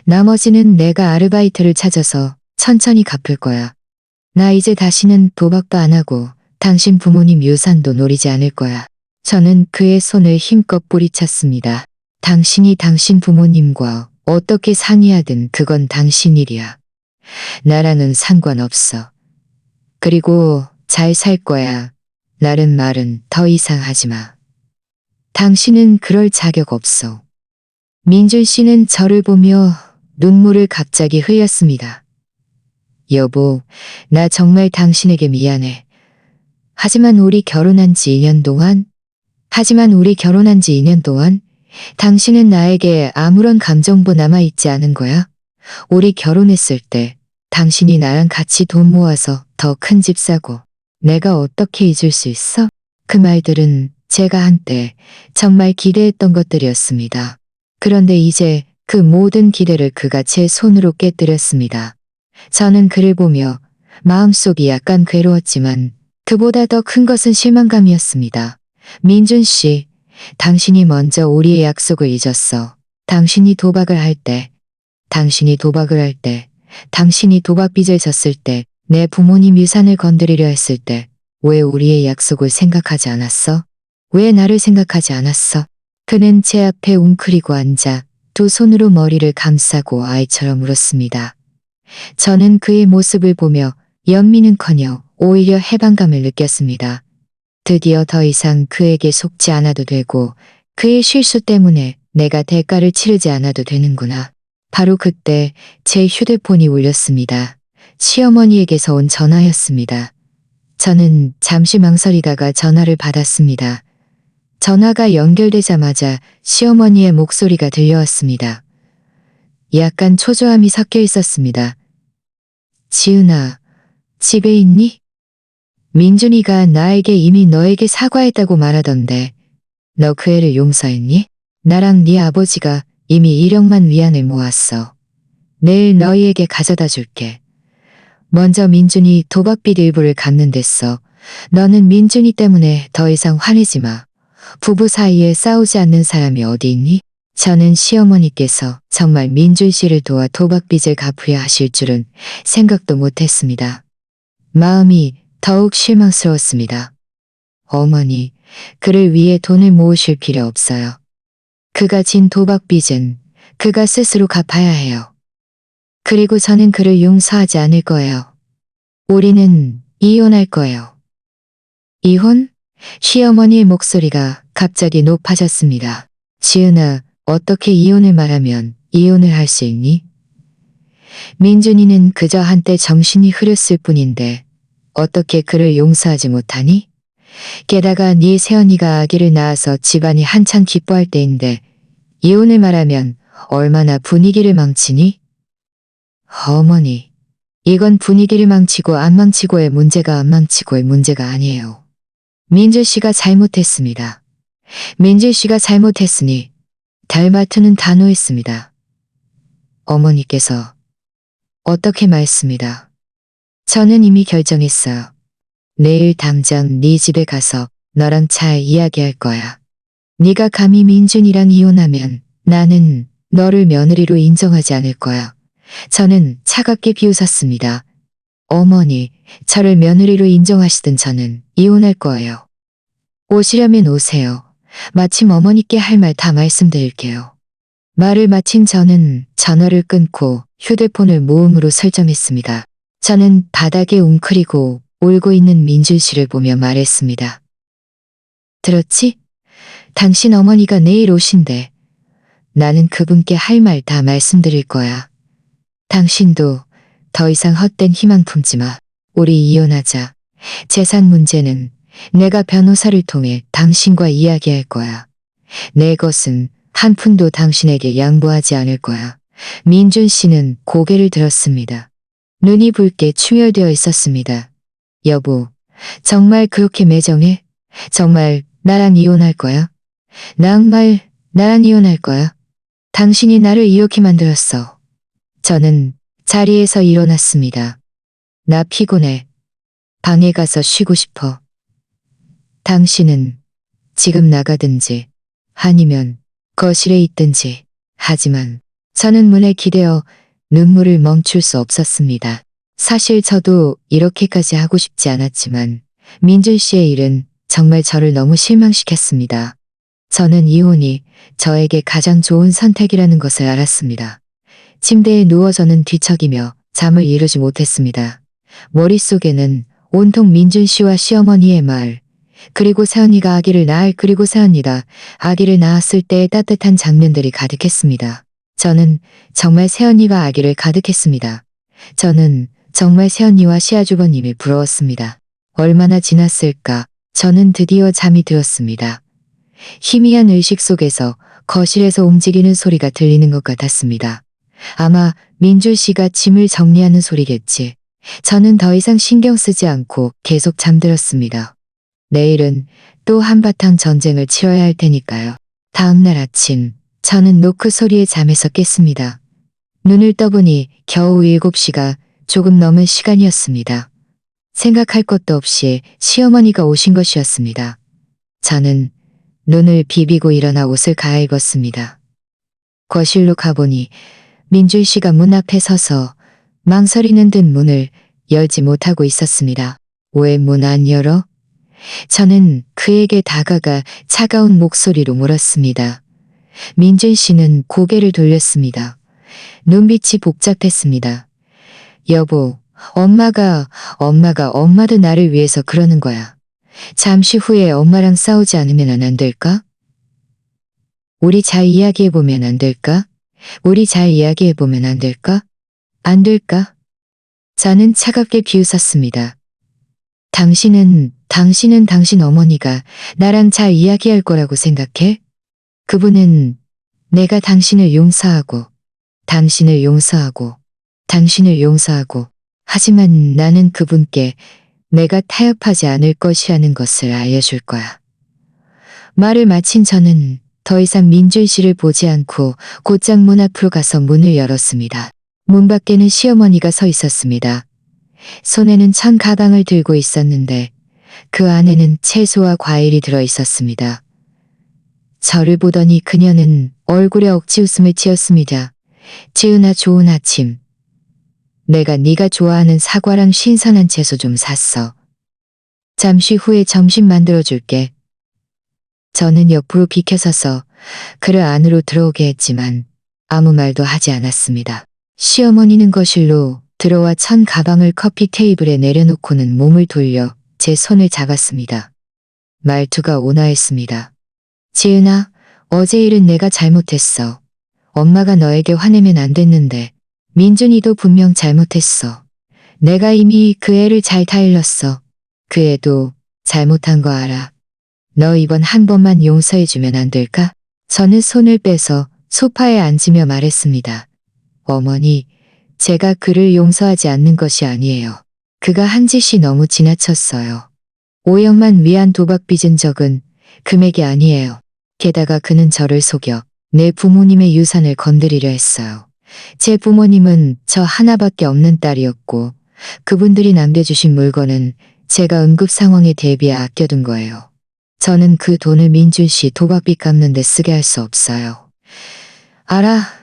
나머지는 내가 아르바이트를 찾아서 천천히 갚을 거야. 나 이제 다시는 도박도 안 하고 당신 부모님 유산도 노리지 않을 거야. 저는 그의 손을 힘껏 뿌리쳤습니다. 당신이 당신 부모님과 어떻게 상의하든 그건 당신 일이야. 나랑은 상관없어. 그리고 잘 살 거야. 다른 말은 더 이상 하지 마. 당신은 그럴 자격 없어. 민준 씨는 저를 보며 눈물을 갑자기 흘렸습니다. 여보, 나 정말 당신에게 미안해. 하지만 우리 결혼한 지 2년 동안 당신은 나에게 아무런 감정도 남아있지 않은 거야. 우리 결혼했을 때 당신이 나랑 같이 돈 모아서 더 큰 집 사고 내가 어떻게 잊을 수 있어? 그 말들은 제가 한때 정말 기대했던 것들이었습니다. 그런데 이제 그 모든 기대를 그가 제 손으로 깨뜨렸습니다. 저는 그를 보며 마음속이 약간 괴로웠지만 그보다 더 큰 것은 실망감이었습니다. 민준 씨, 당신이 먼저 우리의 약속을 잊었어. 당신이 도박을 할 때, 당신이 도박 빚을 졌을 때, 내 부모님 유산을 건드리려 했을 때, 왜 우리의 약속을 생각하지 않았어? 왜 나를 생각하지 않았어? 그는 제 앞에 웅크리고 앉아 두 손으로 머리를 감싸고 아이처럼 울었습니다. 저는 그의 모습을 보며 연민은커녕 오히려 해방감을 느꼈습니다. 드디어 더 이상 그에게 속지 않아도 되고 그의 실수 때문에 내가 대가를 치르지 않아도 되는구나. 바로 그때 제 휴대폰이 울렸습니다. 시어머니에게서 온 전화였습니다. 저는 잠시 망설이다가 전화를 받았습니다. 전화가 연결되자마자 시어머니의 목소리가 들려왔습니다. 약간 초조함이 섞여 있었습니다. 지은아, 집에 있니? 민준이가 나에게 이미 너에게 사과했다고 말하던데 너 그 애를 용서했니? 나랑 네 아버지가 이미 1억만 위안을 모았어. 내일 너희에게 가져다 줄게. 먼저 민준이 도박빚 일부를 갚는댔어. 너는 민준이 때문에 더 이상 화내지 마. 부부 사이에 싸우지 않는 사람이 어디 있니? 저는 시어머니께서 정말 민준 씨를 도와 도박빚을 갚으려 하실 줄은 생각도 못했습니다. 마음이 더욱 실망스러웠습니다. 어머니, 그를 위해 돈을 모으실 필요 없어요. 그가 진 도박빚은 그가 스스로 갚아야 해요. 그리고 저는 그를 용서하지 않을 거예요. 우리는 이혼할 거예요. 이혼? 시어머니의 목소리가 갑자기 높아졌습니다. 지은아, 어떻게 이혼을 말하면 이혼을 할 수 있니? 민준이는 그저 한때 정신이 흐렸을 뿐인데 어떻게 그를 용서하지 못하니? 게다가 네 새언니가 아기를 낳아서 집안이 한창 기뻐할 때인데 이혼을 말하면 얼마나 분위기를 망치니? 어머니, 이건 분위기를 망치고 안 망치고의 문제가 안 망치고의 문제가 아니에요. 민준 씨가 잘못했습니다. 민준 씨가 잘못했으니 달마트는 단호했습니다. 어머니께서 어떻게 말했습니다. 저는 이미 결정했어요. 내일 당장 네 집에 가서 너랑 잘 이야기할 거야. 네가 감히 민준이랑 이혼하면 나는 너를 며느리로 인정하지 않을 거야. 저는 차갑게 비웃었습니다. 어머니, 저를 며느리로 인정하시든 저는 이혼할 거예요. 오시려면 오세요. 마침 어머니께 할 말 다 말씀드릴게요. 말을 마친 저는 전화를 끊고 휴대폰을 모음으로 설정했습니다. 저는 바닥에 웅크리고 울고 있는 민준 씨를 보며 말했습니다. 들었지? 당신 어머니가 내일 오신대. 나는 그분께 할 말 다 말씀드릴 거야. 당신도 더 이상 헛된 희망 품지 마. 우리 이혼하자. 재산 문제는 내가 변호사를 통해 당신과 이야기할 거야. 내 것은 한 푼도 당신에게 양보하지 않을 거야. 민준 씨는 고개를 들었습니다. 눈이 붉게 충혈되어 있었습니다. 여보, 정말 그렇게 매정해? 정말 나랑 이혼할 거야? 정말 나랑 이혼할 거야? 당신이 나를 이렇게 만들었어. 저는 자리에서 일어났습니다. 나 피곤해. 방에 가서 쉬고 싶어. 당신은 지금 나가든지 아니면 거실에 있든지. 하지만 저는 문에 기대어 눈물을 멈출 수 없었습니다. 사실 저도 이렇게까지 하고 싶지 않았지만 민준 씨의 일은 정말 저를 너무 실망시켰습니다. 저는 이혼이 저에게 가장 좋은 선택이라는 것을 알았습니다. 침대에 누워 저는 뒤척이며 잠을 이루지 못했습니다. 머릿속에는 온통 민준 씨와 시어머니의 말, 그리고 새언니가 아기를 낳을 그리고 새언니가 아기를 낳았을 때의 따뜻한 장면들이 가득했습니다. 저는 정말 새언니가 아기를 가득했습니다. 저는 정말 새언니와 시아주버님이 부러웠습니다. 얼마나 지났을까? 저는 드디어 잠이 들었습니다. 희미한 의식 속에서 거실에서 움직이는 소리가 들리는 것 같았습니다. 아마 민준 씨가 짐을 정리하는 소리겠지. 저는 더 이상 신경 쓰지 않고 계속 잠들었습니다. 내일은 또 한바탕 전쟁을 치러야 할 테니까요. 다음날 아침, 저는 노크 소리에 잠에서 깼습니다. 눈을 떠보니 겨우 7시가 조금 넘은 시간이었습니다. 생각할 것도 없이 시어머니가 오신 것이었습니다. 저는 눈을 비비고 일어나 옷을 갈아입었습니다. 거실로 가보니 민준 씨가 문 앞에 서서 망설이는 듯 문을 열지 못하고 있었습니다. 왜 문 안 열어? 저는 그에게 다가가 차가운 목소리로 물었습니다. 민준 씨는 고개를 돌렸습니다. 눈빛이 복잡했습니다. 여보, 엄마도 나를 위해서 그러는 거야. 잠시 후에 엄마랑 싸우지 않으면 안 될까? 우리 잘 이야기해보면 안 될까? 우리 잘 이야기해보면 안 될까? 안 될까? 저는 차갑게 비웃었습니다. 당신은 당신 어머니가 나랑 잘 이야기할 거라고 생각해? 그분은 내가 당신을 용서하고, 당신을 용서하고, 하지만 나는 그분께 내가 타협하지 않을 것이라는 것을 알려줄 거야. 말을 마친 저는 더 이상 민준 씨를 보지 않고 곧장 문 앞으로 가서 문을 열었습니다. 문 밖에는 시어머니가 서 있었습니다. 손에는 천 가방을 들고 있었는데 그 안에는 채소와 과일이 들어 있었습니다. 저를 보더니 그녀는 얼굴에 억지 웃음을 지었습니다. 지은아, 좋은 아침. 내가 네가 좋아하는 사과랑 신선한 채소 좀 샀어. 잠시 후에 점심 만들어줄게. 저는 옆으로 비켜서서 그를 안으로 들어오게 했지만 아무 말도 하지 않았습니다. 시어머니는 거실로 들어와 천 가방을 커피 테이블에 내려놓고는 몸을 돌려 제 손을 잡았습니다. 말투가 온화했습니다. 지은아, 어제 일은 내가 잘못했어. 엄마가 너에게 화내면 안 됐는데 민준이도 분명 잘못했어. 내가 이미 그 애를 잘 다일렀어. 그 애도 잘못한 거 알아. 너 이번 한 번만 용서해주면 안 될까? 저는 손을 빼서 소파에 앉으며 말했습니다. 어머니, 제가 그를 용서하지 않는 것이 아니에요. 그가 한 짓이 너무 지나쳤어요. 5억만 위안 도박 빚은 적은 금액이 아니에요. 게다가 그는 저를 속여 내 부모님의 유산을 건드리려 했어요. 제 부모님은 저 하나밖에 없는 딸이었고 그분들이 남겨주신 물건은 제가 응급 상황에 대비해 아껴둔 거예요. 저는 그 돈을 민준 씨 도박빚 갚는 데 쓰게 할 수 없어요. 알아.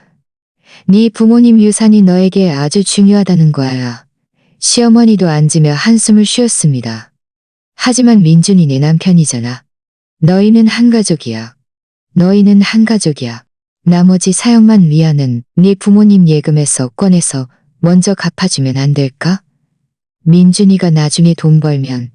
네 부모님 유산이 너에게 아주 중요하다는 거야. 시어머니도 앉으며 한숨을 쉬었습니다. 하지만 민준이 내 남편이잖아. 너희는 한 가족이야. 너희는 한 가족이야. 나머지 4억만 위안은 네 부모님 예금에서 꺼내서 먼저 갚아주면 안 될까? 민준이가 나중에 돈 벌면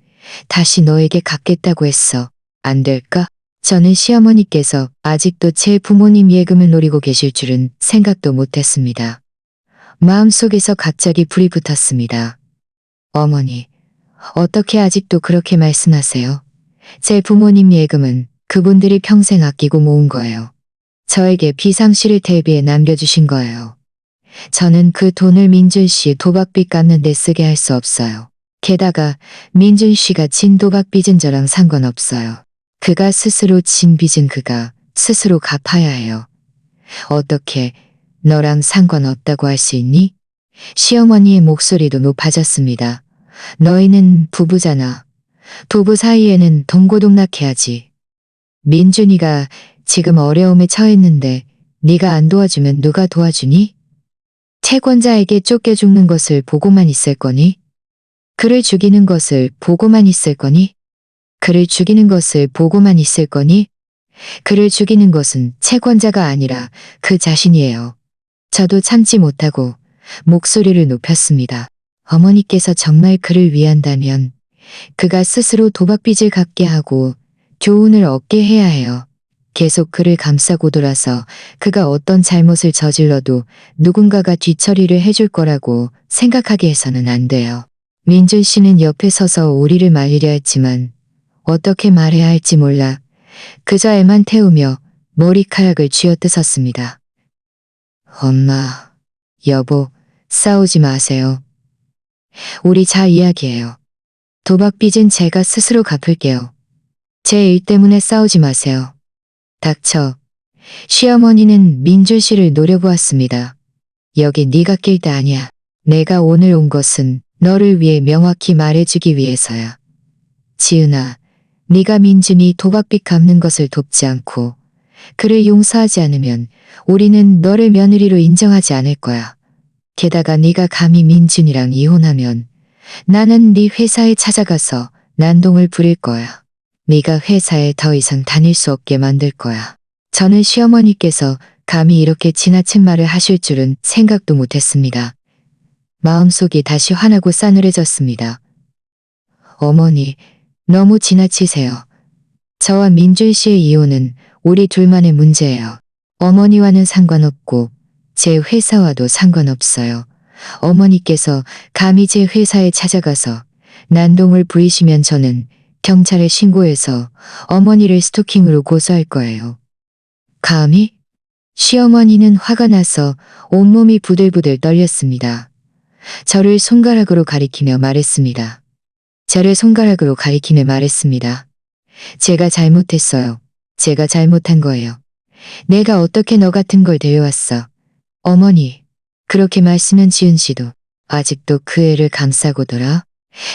다시 너에게 갚겠다고 했어. 안 될까? 저는 시어머니께서 아직도 제 부모님 예금을 노리고 계실 줄은 생각도 못했습니다. 마음속에서 갑자기 불이 붙었습니다. 어머니, 어떻게 아직도 그렇게 말씀하세요? 제 부모님 예금은 그분들이 평생 아끼고 모은 거예요. 저에게 비상시를 대비해 남겨주신 거예요. 저는 그 돈을 민준 씨 도박빚 갚는 데 쓰게 할 수 없어요. 게다가 민준 씨가 진 도박 빚은 저랑 상관없어요. 그가 스스로 진 빚은 그가 스스로 갚아야 해요. 어떻게 너랑 상관없다고 할 수 있니? 시어머니의 목소리도 높아졌습니다. 너희는 부부잖아. 부부 사이에는 동고동락해야지. 민준이가 지금 어려움에 처했는데 네가 안 도와주면 누가 도와주니? 채권자에게 쫓겨 죽는 것을 보고만 있을 거니? 그를 죽이는 것을 보고만 있을 거니? 그를 죽이는 것을 보고만 있을 거니? 그를 죽이는 것은 채권자가 아니라 그 자신이에요. 저도 참지 못하고 목소리를 높였습니다. 어머니께서 정말 그를 위한다면 그가 스스로 도박빚을 갚게 하고 교훈을 얻게 해야 해요. 계속 그를 감싸고 돌아서 그가 어떤 잘못을 저질러도 누군가가 뒤처리를 해줄 거라고 생각하게 해서는 안 돼요. 민준 씨는 옆에 서서 우리를 말리려 했지만 어떻게 말해야 할지 몰라 그저 애만 태우며 머리카락을 쥐어뜯었습니다. 엄마, 여보, 싸우지 마세요. 우리 잘 이야기해요. 도박빚은 제가 스스로 갚을게요. 제 일 때문에 싸우지 마세요. 닥쳐. 시어머니는 민준 씨를 노려보았습니다. 여기 네가 낄 데 아니야. 내가 오늘 온 것은 너를 위해 명확히 말해주기 위해서야. 지은아, 네가 민준이 도박빚 갚는 것을 돕지 않고 그를 용서하지 않으면 우리는 너를 며느리로 인정하지 않을 거야. 게다가 네가 감히 민준이랑 이혼하면 나는 네 회사에 찾아가서 난동을 부릴 거야. 네가 회사에 더 이상 다닐 수 없게 만들 거야. 저는 시어머니께서 감히 이렇게 지나친 말을 하실 줄은 생각도 못했습니다. 마음속이 다시 화나고 싸늘해졌습니다. 어머니, 너무 지나치세요. 저와 민준 씨의 이혼은 우리 둘만의 문제예요. 어머니와는 상관없고 제 회사와도 상관없어요. 어머니께서 감히 제 회사에 찾아가서 난동을 부리시면 저는 경찰에 신고해서 어머니를 스토킹으로 고소할 거예요. 감히? 시어머니는 화가 나서 온몸이 부들부들 떨렸습니다. 저를 손가락으로 가리키며 말했습니다. 제가 잘못했어요. 제가 잘못한 거예요. 내가 어떻게 너 같은 걸 데려왔어. 어머니, 그렇게 말씀은 지은 씨도 아직도 그 애를 감싸고더라.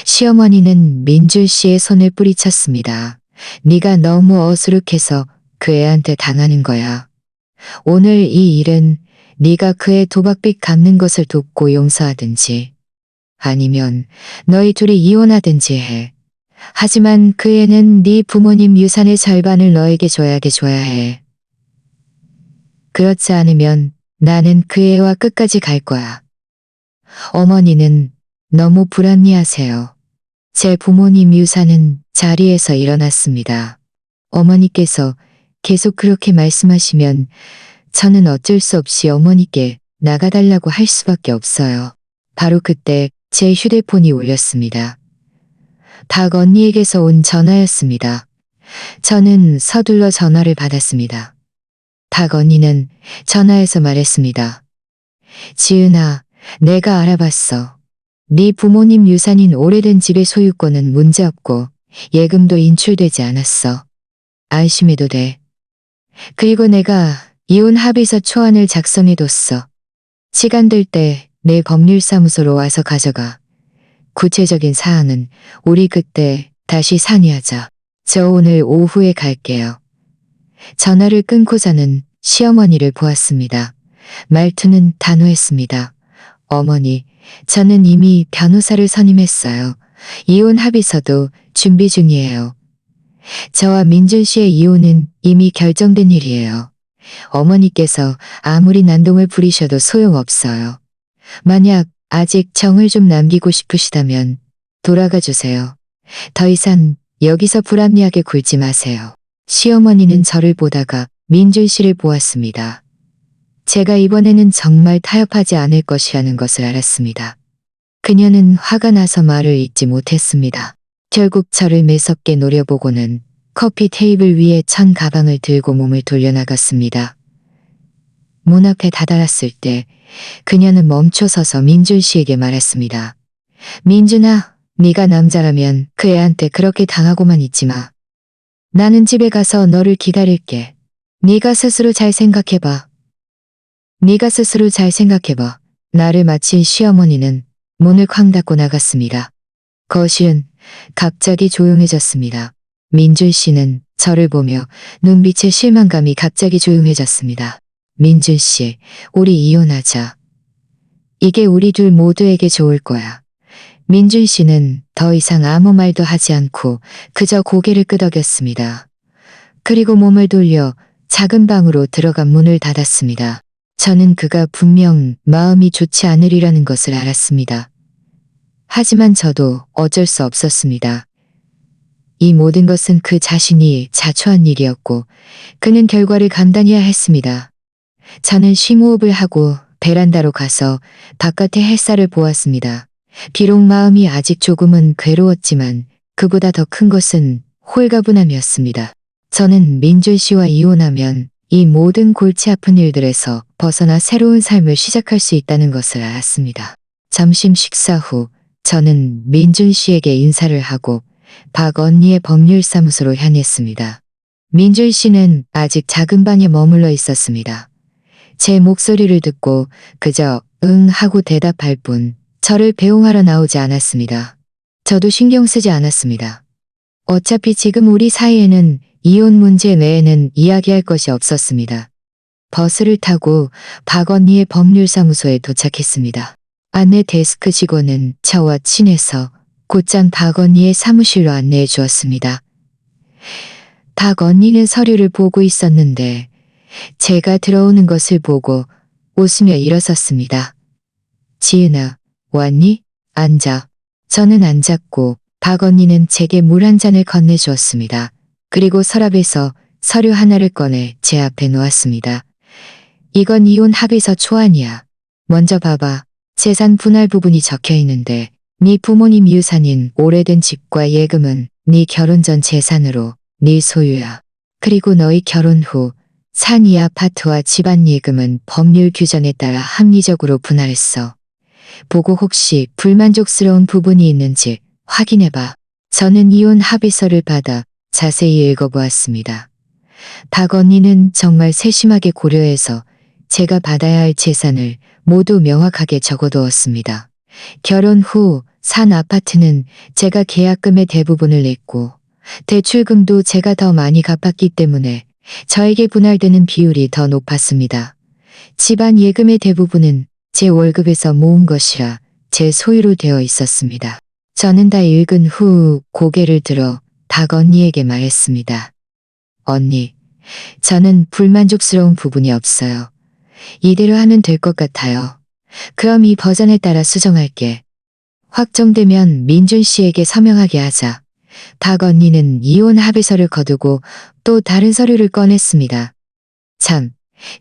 시어머니는 민준 씨의 손을 뿌리쳤습니다. 네가 너무 어수룩해서 그 애한테 당하는 거야. 오늘 이 일은 네가 그 애 도박빚 갚는 것을 돕고 용서하든지 아니면 너희 둘이 이혼하든지 해. 하지만 그 애는 네 부모님 유산의 절반을 너에게 줘야 해. 그렇지 않으면 나는 그 애와 끝까지 갈 거야. 어머니는 너무 불합리하세요. 제 부모님 유산은 자리에서 일어났습니다. 어머니께서 계속 그렇게 말씀하시면 저는 어쩔 수 없이 어머니께 나가달라고 할 수밖에 없어요. 바로 그때 제 휴대폰이 울렸습니다. 박 언니에게서 온 전화였습니다. 저는 서둘러 전화를 받았습니다. 박 언니는 전화에서 말했습니다. 지은아, 내가 알아봤어. 네 부모님 유산인 오래된 집의 소유권은 문제없고 예금도 인출되지 않았어. 안심해도 돼. 그리고 내가 이혼 합의서 초안을 작성해뒀어. 시간 될 때 내 법률사무소로 와서 가져가. 구체적인 사항은 우리 그때 다시 상의하자. 저 오늘 오후에 갈게요. 전화를 끊고자는 시어머니를 보았습니다. 말투는 단호했습니다. 어머니, 저는 이미 변호사를 선임했어요. 이혼 합의서도 준비 중이에요. 저와 민준 씨의 이혼은 이미 결정된 일이에요. 어머니께서 아무리 난동을 부리셔도 소용없어요. 만약 아직 정을 좀 남기고 싶으시다면 돌아가 주세요. 더 이상 여기서 불합리하게 굴지 마세요. 시어머니는 저를 보다가 민준 씨를 보았습니다. 제가 이번에는 정말 타협하지 않을 것이라는 것을 알았습니다. 그녀는 화가 나서 말을 잇지 못했습니다. 결국 저를 매섭게 노려보고는 커피 테이블 위에 천 가방을 들고 몸을 돌려나갔습니다. 문 앞에 다다랐을 때 그녀는 멈춰서서 민준 씨에게 말했습니다. 민준아, 네가 남자라면 그 애한테 그렇게 당하고만 있지 마. 나는 집에 가서 너를 기다릴게. 네가 스스로 잘 생각해봐. 나를 마친 시어머니는 문을 쾅 닫고 나갔습니다. 거실은 갑자기 조용해졌습니다. 민준 씨는 저를 보며 눈빛의 실망감이 갑자기 조용해졌습니다. 민준 씨, 우리 이혼하자. 이게 우리 둘 모두에게 좋을 거야. 민준 씨는 더 이상 아무 말도 하지 않고 그저 고개를 끄덕였습니다. 그리고 몸을 돌려 작은 방으로 들어가 문을 닫았습니다. 저는 그가 분명 마음이 좋지 않으리라는 것을 알았습니다. 하지만 저도 어쩔 수 없었습니다. 이 모든 것은 그 자신이 자초한 일이었고 그는 결과를 감당해야 했습니다. 저는 심호흡을 하고 베란다로 가서 바깥의 햇살을 보았습니다. 비록 마음이 아직 조금은 괴로웠지만 그보다 더 큰 것은 홀가분함이었습니다. 저는 민준 씨와 이혼하면 이 모든 골치 아픈 일들에서 벗어나 새로운 삶을 시작할 수 있다는 것을 알았습니다. 점심 식사 후 저는 민준 씨에게 인사를 하고 박 언니의 법률사무소로 향했습니다. 민준 씨는 아직 작은 방에 머물러 있었습니다. 제 목소리를 듣고 그저 응 하고 대답할 뿐 저를 배웅하러 나오지 않았습니다. 저도 신경 쓰지 않았습니다. 어차피 지금 우리 사이에는 이혼 문제 외에는 이야기할 것이 없었습니다. 버스를 타고 박 언니의 법률사무소에 도착했습니다. 안내 데스크 직원은 저와 친해서 곧장 박 언니의 사무실로 안내해 주었습니다. 박 언니는 서류를 보고 있었는데 제가 들어오는 것을 보고 웃으며 일어섰습니다. 지은아, 왔니? 앉아. 저는 앉았고 박 언니는 제게 물 한 잔을 건네주었습니다. 그리고 서랍에서 서류 하나를 꺼내 제 앞에 놓았습니다. 이건 이혼 합의서 초안이야. 먼저 봐봐. 재산 분할 부분이 적혀 있는데 네 부모님 유산인 오래된 집과 예금은 네 결혼 전 재산으로 네 소유야. 그리고 너희 결혼 후 산 이 아파트와 집안 예금은 법률 규정에 따라 합리적으로 분할했어. 보고 혹시 불만족스러운 부분이 있는지 확인해봐. 저는 이혼 합의서를 받아 자세히 읽어보았습니다. 박 언니는 정말 세심하게 고려해서 제가 받아야 할 재산을 모두 명확하게 적어두었습니다. 결혼 후 산 아파트는 제가 계약금의 대부분을 냈고 대출금도 제가 더 많이 갚았기 때문에 저에게 분할되는 비율이 더 높았습니다. 집안 예금의 대부분은 제 월급에서 모은 것이라 제 소유로 되어 있었습니다. 저는 다 읽은 후 고개를 들어 박 언니에게 말했습니다. 언니, 저는 불만족스러운 부분이 없어요. 이대로 하면 될 것 같아요. 그럼 이 버전에 따라 수정할게. 확정되면 민준 씨에게 서명하게 하자. 박 언니는 이혼 합의서를 거두고 또 다른 서류를 꺼냈습니다. 참,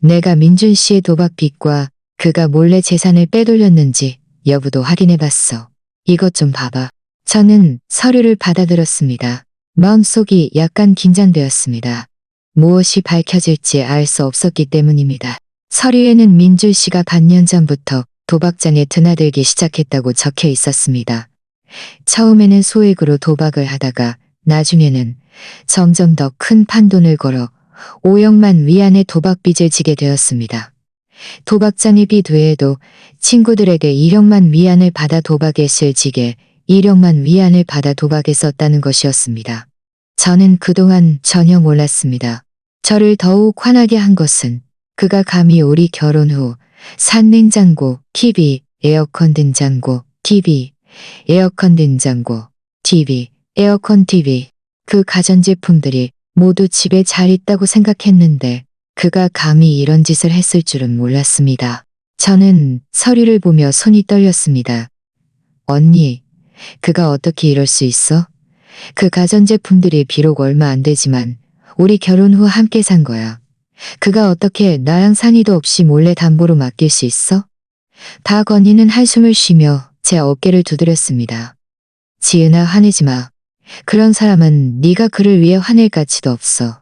내가 민준 씨의 도박 빚과 그가 몰래 재산을 빼돌렸는지 여부도 확인해봤어. 이것 좀 봐봐. 저는 서류를 받아들었습니다. 마음속이 약간 긴장되었습니다. 무엇이 밝혀질지 알 수 없었기 때문입니다. 서류에는 민준 씨가 반년 전부터 도박장에 드나들기 시작했다고 적혀 있었습니다. 처음에는 소액으로 도박을 하다가 나중에는 점점 더 큰 판돈을 걸어 5억만 위안의 도박빚을 지게 되었습니다. 도박장의 빚 외에도 친구들에게 1억만 위안을 받아 도박에 실지게 1억만 위안을 받아 도박에 썼다는 것이었습니다. 저는 그동안 전혀 몰랐습니다. 저를 더욱 화나게 한 것은 그가 감히 우리 결혼 후 산 냉장고, TV, 에어컨 등장고, TV, 에어컨 등장고, TV, 에어컨 TV, 그 가전제품들이 모두 집에 잘 있다고 생각했는데 그가 감히 이런 짓을 했을 줄은 몰랐습니다. 저는 서류를 보며 손이 떨렸습니다. 언니, 그가 어떻게 이럴 수 있어? 그 가전제품들이 비록 얼마 안 되지만 우리 결혼 후 함께 산 거야. 그가 어떻게 나랑 상의도 없이 몰래 담보로 맡길 수 있어? 박 언니는 한숨을 쉬며 제 어깨를 두드렸습니다. 지은아, 화내지 마. 그런 사람은 네가 그를 위해 화낼 가치도 없어.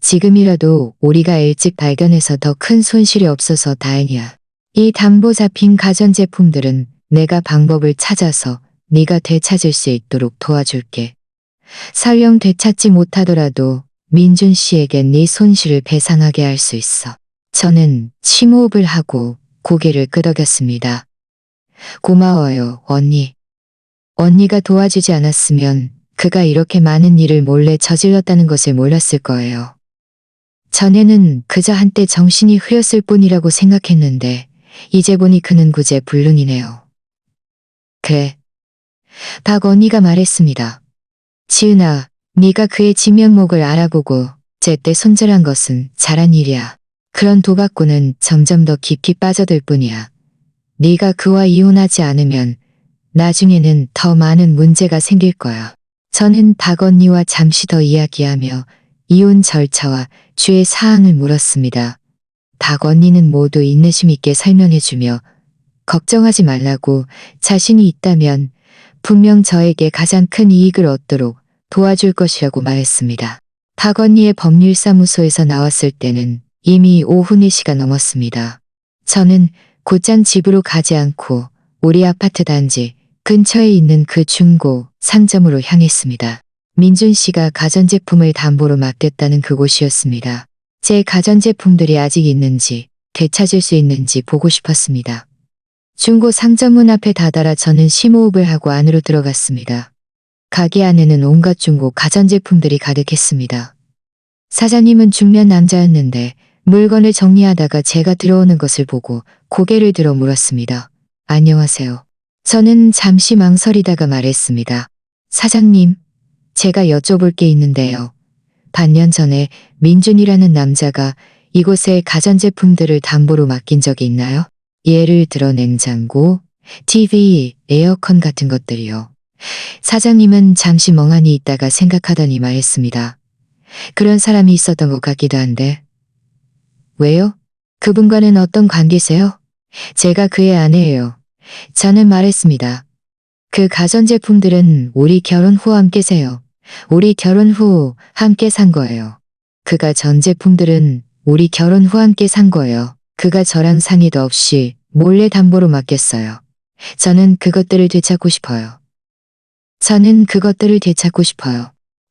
지금이라도 우리가 일찍 발견해서 더 큰 손실이 없어서 다행이야. 이 담보 잡힌 가전제품들은 내가 방법을 찾아서 네가 되찾을 수 있도록 도와줄게. 설령 되찾지 못하더라도 민준 씨에게 네 손실을 배상하게 할 수 있어. 저는 심호흡을 하고 고개를 끄덕였습니다. 고마워요, 언니. 언니가 도와주지 않았으면 그가 이렇게 많은 일을 몰래 저질렀다는 것을 몰랐을 거예요. 전에는 그저 한때 정신이 흐렸을 뿐이라고 생각했는데 이제 보니 그는 구제불능이네요. 그래. 박 언니가 말했습니다. 지은아, 네가 그의 진면목을 알아보고 제때 손절한 것은 잘한 일이야. 그런 도박꾼은 점점 더 깊이 빠져들 뿐이야. 네가 그와 이혼하지 않으면 나중에는 더 많은 문제가 생길 거야. 저는 박 언니와 잠시 더 이야기하며 이혼 절차와 주의 사항을 물었습니다. 박 언니는 모두 인내심 있게 설명해주며 걱정하지 말라고 자신이 있다면 분명 저에게 가장 큰 이익을 얻도록 도와줄 것이라고 말했습니다. 박 언니의 법률사무소에서 나왔을 때는 이미 오후 4시가 넘었습니다. 저는 곧장 집으로 가지 않고 우리 아파트 단지 근처에 있는 그 중고 상점으로 향했습니다. 민준 씨가 가전제품을 담보로 맡겼다는 그곳이었습니다. 제 가전제품들이 아직 있는지 되찾을 수 있는지 보고 싶었습니다. 중고 상점문 앞에 다다라 저는 심호흡을 하고 안으로 들어갔습니다. 가게 안에는 온갖 중고 가전제품들이 가득했습니다. 사장님은 중년 남자였는데 물건을 정리하다가 제가 들어오는 것을 보고 고개를 들어 물었습니다. 안녕하세요. 저는 잠시 망설이다가 말했습니다. 사장님, 제가 여쭤볼 게 있는데요. 반년 전에 민준이라는 남자가 이곳에 가전제품들을 담보로 맡긴 적이 있나요? 예를 들어 냉장고, TV, 에어컨 같은 것들이요. 사장님은 잠시 멍하니 있다가 생각하더니 말했습니다. 그런 사람이 있었던 것 같기도 한데. 왜요? 그분과는 어떤 관계세요? 제가 그의 아내예요. 저는 말했습니다. 그 가전제품들은 우리 결혼 후 함께 세요. 우리 결혼 후 함께 산 거예요. 그가 전 제품들은 우리 결혼 후 함께 산 거예요. 그가 저랑 상의도 없이 몰래 담보로 맡겼어요. 저는 그것들을 되찾고 싶어요.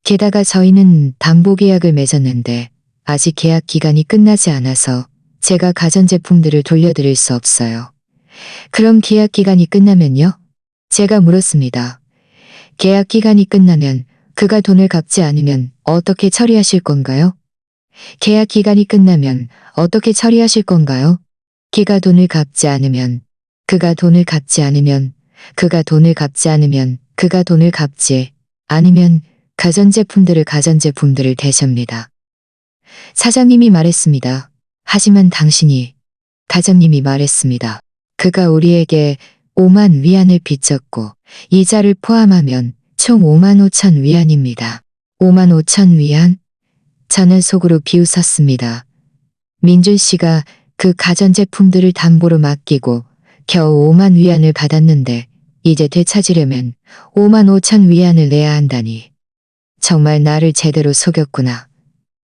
게다가 저희는 담보 계약을 맺었는데 아직 계약 기간이 끝나지 않아서 제가 가전제품들을 돌려드릴 수 없어요. 그럼 계약 기간이 끝나면요? 제가 물었습니다. 계약 기간이 끝나면 그가 돈을 갚지 않으면 어떻게 처리하실 건가요? 계약 기간이 끝나면 어떻게 처리하실 건가요? 그가 돈을 갚지 않으면, 그가 돈을 갚지 않으면, 그가 돈을 갚지 않으면, 그가 돈을 갚지 않으면 가전제품들을 되십니다. 사장님이 말했습니다. 하지만 가장님이 말했습니다. 그가 우리에게 5만 위안을 빚졌고 이자를 포함하면 총 5만 5천 위안입니다. 5만 5천 위안? 저는 속으로 비웃었습니다. 민준 씨가 그 가전제품들을 담보로 맡기고 겨우 5만 위안을 받았는데 이제 되찾으려면 5만 5천 위안을 내야 한다니. 정말 나를 제대로 속였구나.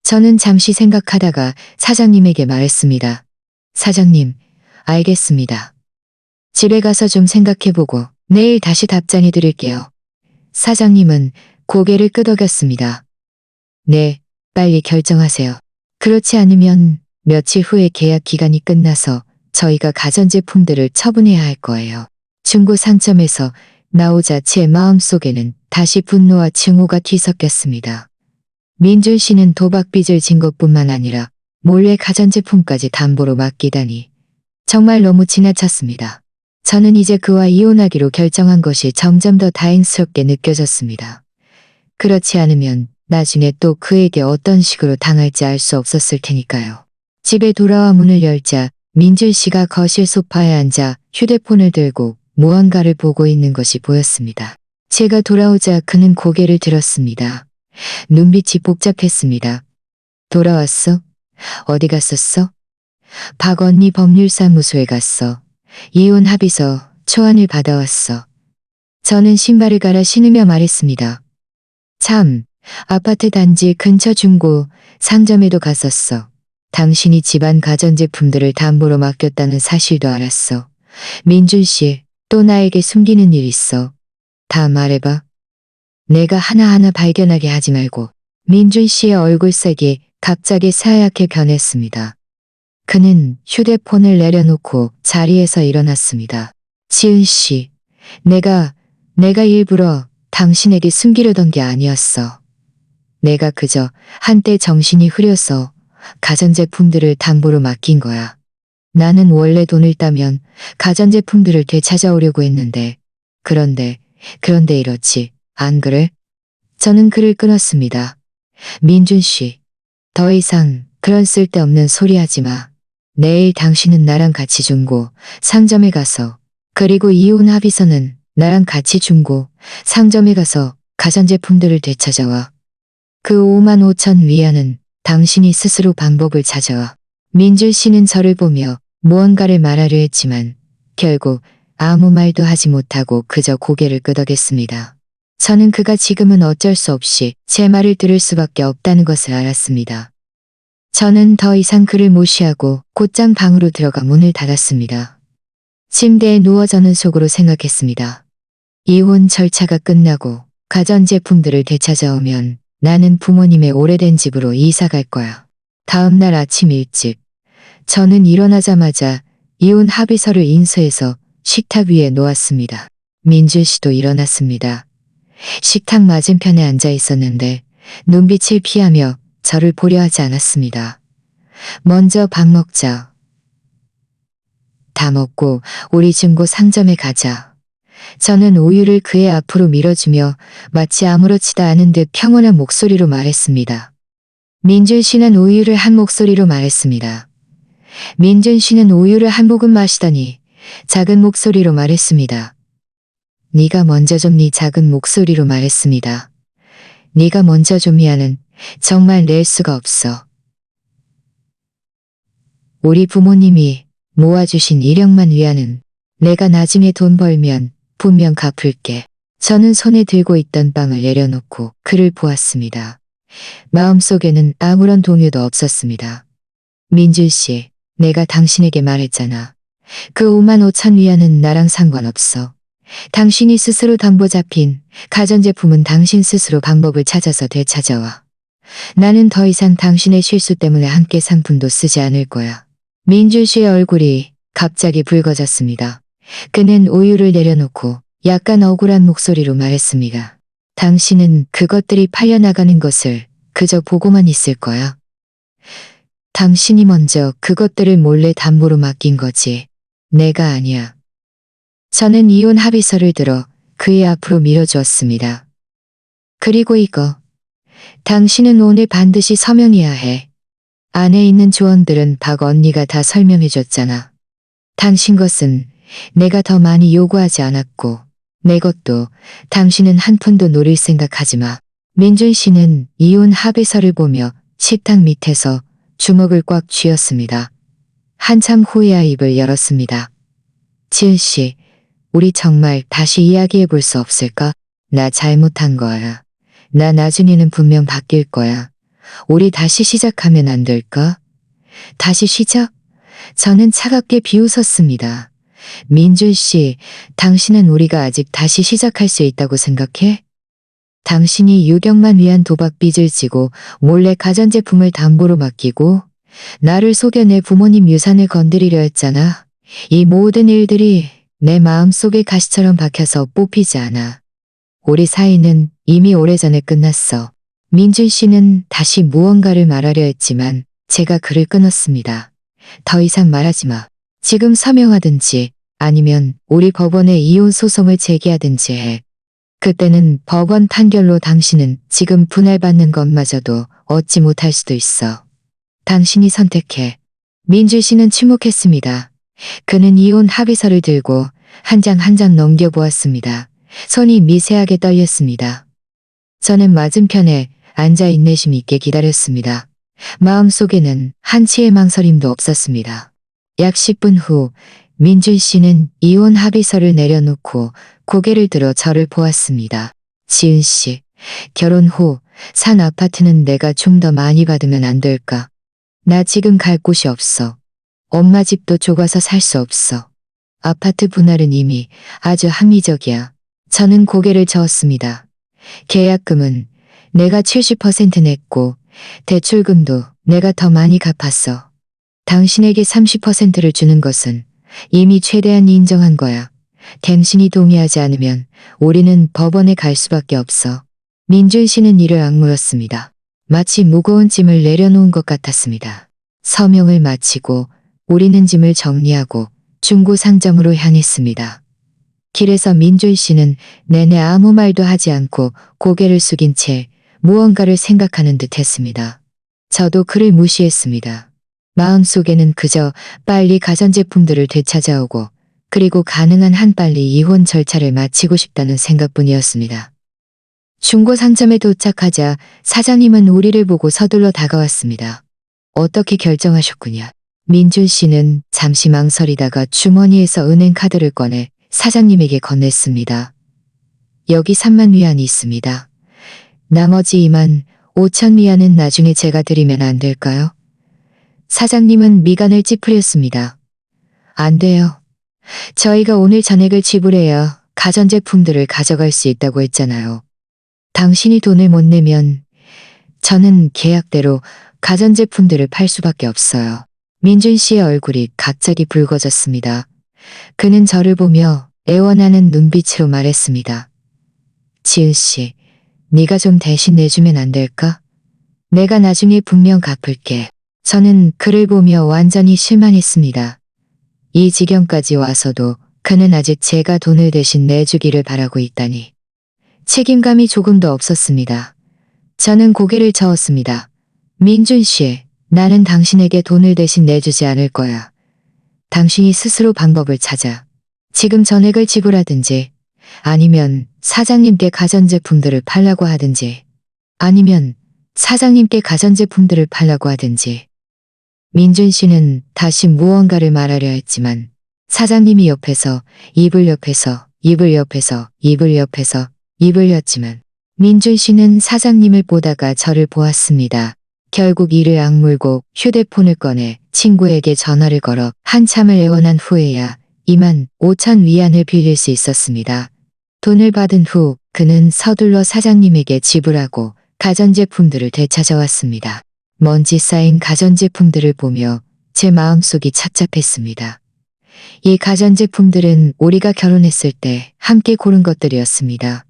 저는 잠시 생각하다가 사장님에게 말했습니다. 사장님, 알겠습니다. 집에 가서 좀 생각해보고 내일 다시 답장해 드릴게요. 사장님은 고개를 끄덕였습니다. 네, 빨리 결정하세요. 그렇지 않으면 며칠 후에 계약 기간이 끝나서 저희가 가전제품들을 처분해야 할 거예요. 중고 상점에서 나오자 제 마음속에는 다시 분노와 증오가 뒤섞였습니다. 민준 씨는 도박빚을 진 것뿐만 아니라 몰래 가전제품까지 담보로 맡기다니. 정말 너무 지나쳤습니다. 저는 이제 그와 이혼하기로 결정한 것이 점점 더 다행스럽게 느껴졌습니다. 그렇지 않으면 나중에 또 그에게 어떤 식으로 당할지 알 수 없었을 테니까요. 집에 돌아와 문을 열자 민준 씨가 거실 소파에 앉아 휴대폰을 들고 무언가를 보고 있는 것이 보였습니다. 제가 돌아오자 그는 고개를 들었습니다. 눈빛이 복잡했습니다. 돌아왔어? 어디 갔었어? 박언니 법률사무소에 갔어. 이혼 합의서 초안을 받아왔어. 저는 신발을 갈아 신으며 말했습니다. 참, 아파트 단지 근처 중고 상점에도 갔었어. 당신이 집안 가전제품들을 담보로 맡겼다는 사실도 알았어. 민준 씨, 또 나에게 숨기는 일 있어. 다 말해봐. 내가 하나하나 발견하게 하지 말고. 민준 씨의 얼굴색이 갑자기 새하얗게 변했습니다. 그는 휴대폰을 내려놓고 자리에서 일어났습니다. 지은 씨, 내가 일부러 당신에게 숨기려던 게 아니었어. 내가 그저 한때 정신이 흐려서 가전제품들을 담보로 맡긴 거야. 나는 원래 돈을 따면 가전제품들을 되찾아오려고 했는데, 그런데 이렇지, 안 그래? 저는 그를 끊었습니다. 민준 씨, 더 이상 그런 쓸데없는 소리 하지 마. 내일 당신은 나랑 같이 중고 상점에 가서, 그리고 이혼 합의서는 나랑 같이 중고 상점에 가서 가전제품들을 되찾아와. 그 5만 5천 위안은 당신이 스스로 방법을 찾아와. 민준 씨는 저를 보며 무언가를 말하려 했지만 결국 아무 말도 하지 못하고 그저 고개를 끄덕였습니다. 저는 그가 지금은 어쩔 수 없이 제 말을 들을 수밖에 없다는 것을 알았습니다. 저는 더 이상 그를 무시하고 곧장 방으로 들어가 문을 닫았습니다. 침대에 누워 저는 속으로 생각했습니다. 이혼 절차가 끝나고 가전제품들을 되찾아오면 나는 부모님의 오래된 집으로 이사 갈 거야. 다음 날 아침 일찍 저는 일어나자마자 이혼 합의서를 인쇄해서 식탁 위에 놓았습니다. 민준 씨도 일어났습니다. 식탁 맞은편에 앉아 있었는데 눈빛을 피하며 저를 보려 하지 않았습니다. 먼저 밥 먹자. 다 먹고 우리 중고 상점에 가자. 저는 우유를 그의 앞으로 밀어주며 마치 아무렇지도 않은 듯 평온한 목소리로 말했습니다. 민준 씨는 우유를 한 목소리로 말했습니다. 민준 씨는 우유를 한 모금 마시더니 작은 목소리로 말했습니다. 네가 먼저 좀. 네 작은 목소리로 말했습니다. 네가 먼저 좀. 미안은 정말 낼 수가 없어. 우리 부모님이 모아주신 1억만 위안은 내가 나중에 돈 벌면 분명 갚을게. 저는 손에 들고 있던 빵을 내려놓고 그를 보았습니다. 마음속에는 아무런 동요도 없었습니다. 민준 씨, 내가 당신에게 말했잖아. 그 5만 5천 위안은 나랑 상관없어. 당신이 스스로 담보 잡힌 가전제품은 당신 스스로 방법을 찾아서 되찾아와. 나는 더 이상 당신의 실수 때문에 한 개 상품도 쓰지 않을 거야. 민준 씨의 얼굴이 갑자기 붉어졌습니다. 그는 우유를 내려놓고 약간 억울한 목소리로 말했습니다. 당신은 그것들이 팔려나가는 것을 그저 보고만 있을 거야. 당신이 먼저 그것들을 몰래 담보로 맡긴 거지. 내가 아니야. 저는 이혼 합의서를 들어 그의 앞으로 밀어주었습니다. 그리고 이거. 당신은 오늘 반드시 서명해야 해. 안에 있는 조언들은 박 언니가 다 설명해줬잖아. 당신 것은 내가 더 많이 요구하지 않았고 내 것도 당신은 한 푼도 노릴 생각하지 마. 민준 씨는 이혼 합의서를 보며 식탁 밑에서 주먹을 꽉 쥐었습니다. 한참 후에야 입을 열었습니다. 지은 씨, 우리 정말 다시 이야기해 볼 수 없을까? 나 잘못한 거야. 나 나중에는 분명 바뀔 거야. 우리 다시 시작하면 안 될까? 다시 시작? 저는 차갑게 비웃었습니다. 민준 씨, 당신은 우리가 아직 다시 시작할 수 있다고 생각해? 당신이 6억만 위안 도박 빚을 지고 몰래 가전제품을 담보로 맡기고 나를 속여 내 부모님 유산을 건드리려 했잖아. 이 모든 일들이 내 마음속에 가시처럼 박혀서 뽑히지 않아. 우리 사이는 이미 오래전에 끝났어. 민준 씨는 다시 무언가를 말하려 했지만 제가 그를 끊었습니다. 더 이상 말하지 마. 지금 서명하든지 아니면 우리 법원에 이혼 소송을 제기하든지 해. 그때는 법원 판결로 당신은 지금 분할받는 것마저도 얻지 못할 수도 있어. 당신이 선택해. 민준 씨는 침묵했습니다. 그는 이혼 합의서를 들고 한 장 한 장 넘겨보았습니다. 손이 미세하게 떨렸습니다. 저는 맞은편에 앉아 인내심 있게 기다렸습니다. 마음속에는 한치의 망설임도 없었습니다. 약 10분 후 민준 씨는 이혼 합의서를 내려놓고 고개를 들어 저를 보았습니다. 지은 씨, 결혼 후 산 아파트는 내가 좀 더 많이 받으면 안 될까? 나 지금 갈 곳이 없어. 엄마 집도 좁아서 살 수 없어. 아파트 분할은 이미 아주 합리적이야. 저는 고개를 저었습니다. 계약금은 내가 70% 냈고 대출금도 내가 더 많이 갚았어. 당신에게 30%를 주는 것은 이미 최대한 인정한 거야. 당신이 동의하지 않으면 우리는 법원에 갈 수밖에 없어. 민준 씨는 이를 악물었습니다. 마치 무거운 짐을 내려놓은 것 같았습니다. 서명을 마치고 우리는 짐을 정리하고 중고 상점으로 향했습니다. 길에서 민준 씨는 내내 아무 말도 하지 않고 고개를 숙인 채 무언가를 생각하는 듯 했습니다. 저도 그를 무시했습니다. 마음속에는 그저 빨리 가전제품들을 되찾아오고 그리고 가능한 한 빨리 이혼 절차를 마치고 싶다는 생각뿐이었습니다. 중고 상점에 도착하자 사장님은 우리를 보고 서둘러 다가왔습니다. 어떻게 결정하셨구냐? 민준 씨는 잠시 망설이다가 주머니에서 은행 카드를 꺼내 사장님에게 건넸습니다. 여기 3만 위안이 있습니다. 나머지 2만 5천 위안은 나중에 제가 드리면 안 될까요? 사장님은 미간을 찌푸렸습니다. 안 돼요. 저희가 오늘 잔액을 지불해야 가전제품들을 가져갈 수 있다고 했잖아요. 당신이 돈을 못 내면 저는 계약대로 가전제품들을 팔 수밖에 없어요. 민준 씨의 얼굴이 갑자기 붉어졌습니다. 그는 저를 보며 애원하는 눈빛으로 말했습니다. 지은 씨, 네가 좀 대신 내주면 안 될까? 내가 나중에 분명 갚을게. 저는 그를 보며 완전히 실망했습니다. 이 지경까지 와서도 그는 아직 제가 돈을 대신 내주기를 바라고 있다니. 책임감이 조금도 없었습니다. 저는 고개를 저었습니다. 민준 씨, 나는 당신에게 돈을 대신 내주지 않을 거야. 당신이 스스로 방법을 찾아 지금 전액을 지불하든지 아니면 사장님께 가전제품들을 팔라고 하든지 아니면 사장님께 가전제품들을 팔라고 하든지. 민준 씨는 다시 무언가를 말하려 했지만 사장님이 옆에서 입을 였지만 민준 씨는 사장님을 보다가 저를 보았습니다. 결국 이를 악물고 휴대폰을 꺼내 친구에게 전화를 걸어 한참을 애원한 후에야 25,000위안을 빌릴 수 있었습니다. 돈을 받은 후 그는 서둘러 사장님에게 지불하고 가전제품들을 되찾아왔습니다. 먼지 쌓인 가전제품들을 보며 제 마음속이 착잡했습니다. 이 가전제품들은 우리가 결혼했을 때 함께 고른 것들이었습니다.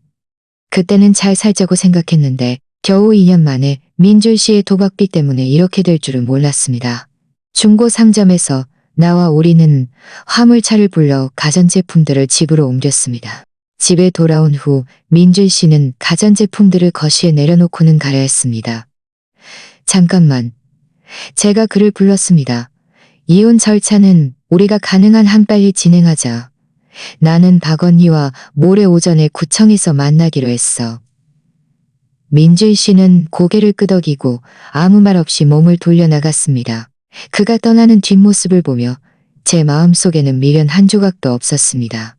그때는 잘 살자고 생각했는데 겨우 2년 만에 민준 씨의 도박비 때문에 이렇게 될 줄은 몰랐습니다. 중고 상점에서 나와 우리는 화물차를 불러 가전제품들을 집으로 옮겼습니다. 집에 돌아온 후 민준 씨는 가전제품들을 거실에 내려놓고는 가려 했습니다. 잠깐만. 제가 그를 불렀습니다. 이혼 절차는 우리가 가능한 한 빨리 진행하자. 나는 박언니와 모레 오전에 구청에서 만나기로 했어. 민준 씨는 고개를 끄덕이고 아무 말 없이 몸을 돌려나갔습니다. 그가 떠나는 뒷모습을 보며 제 마음속에는 미련 한 조각도 없었습니다.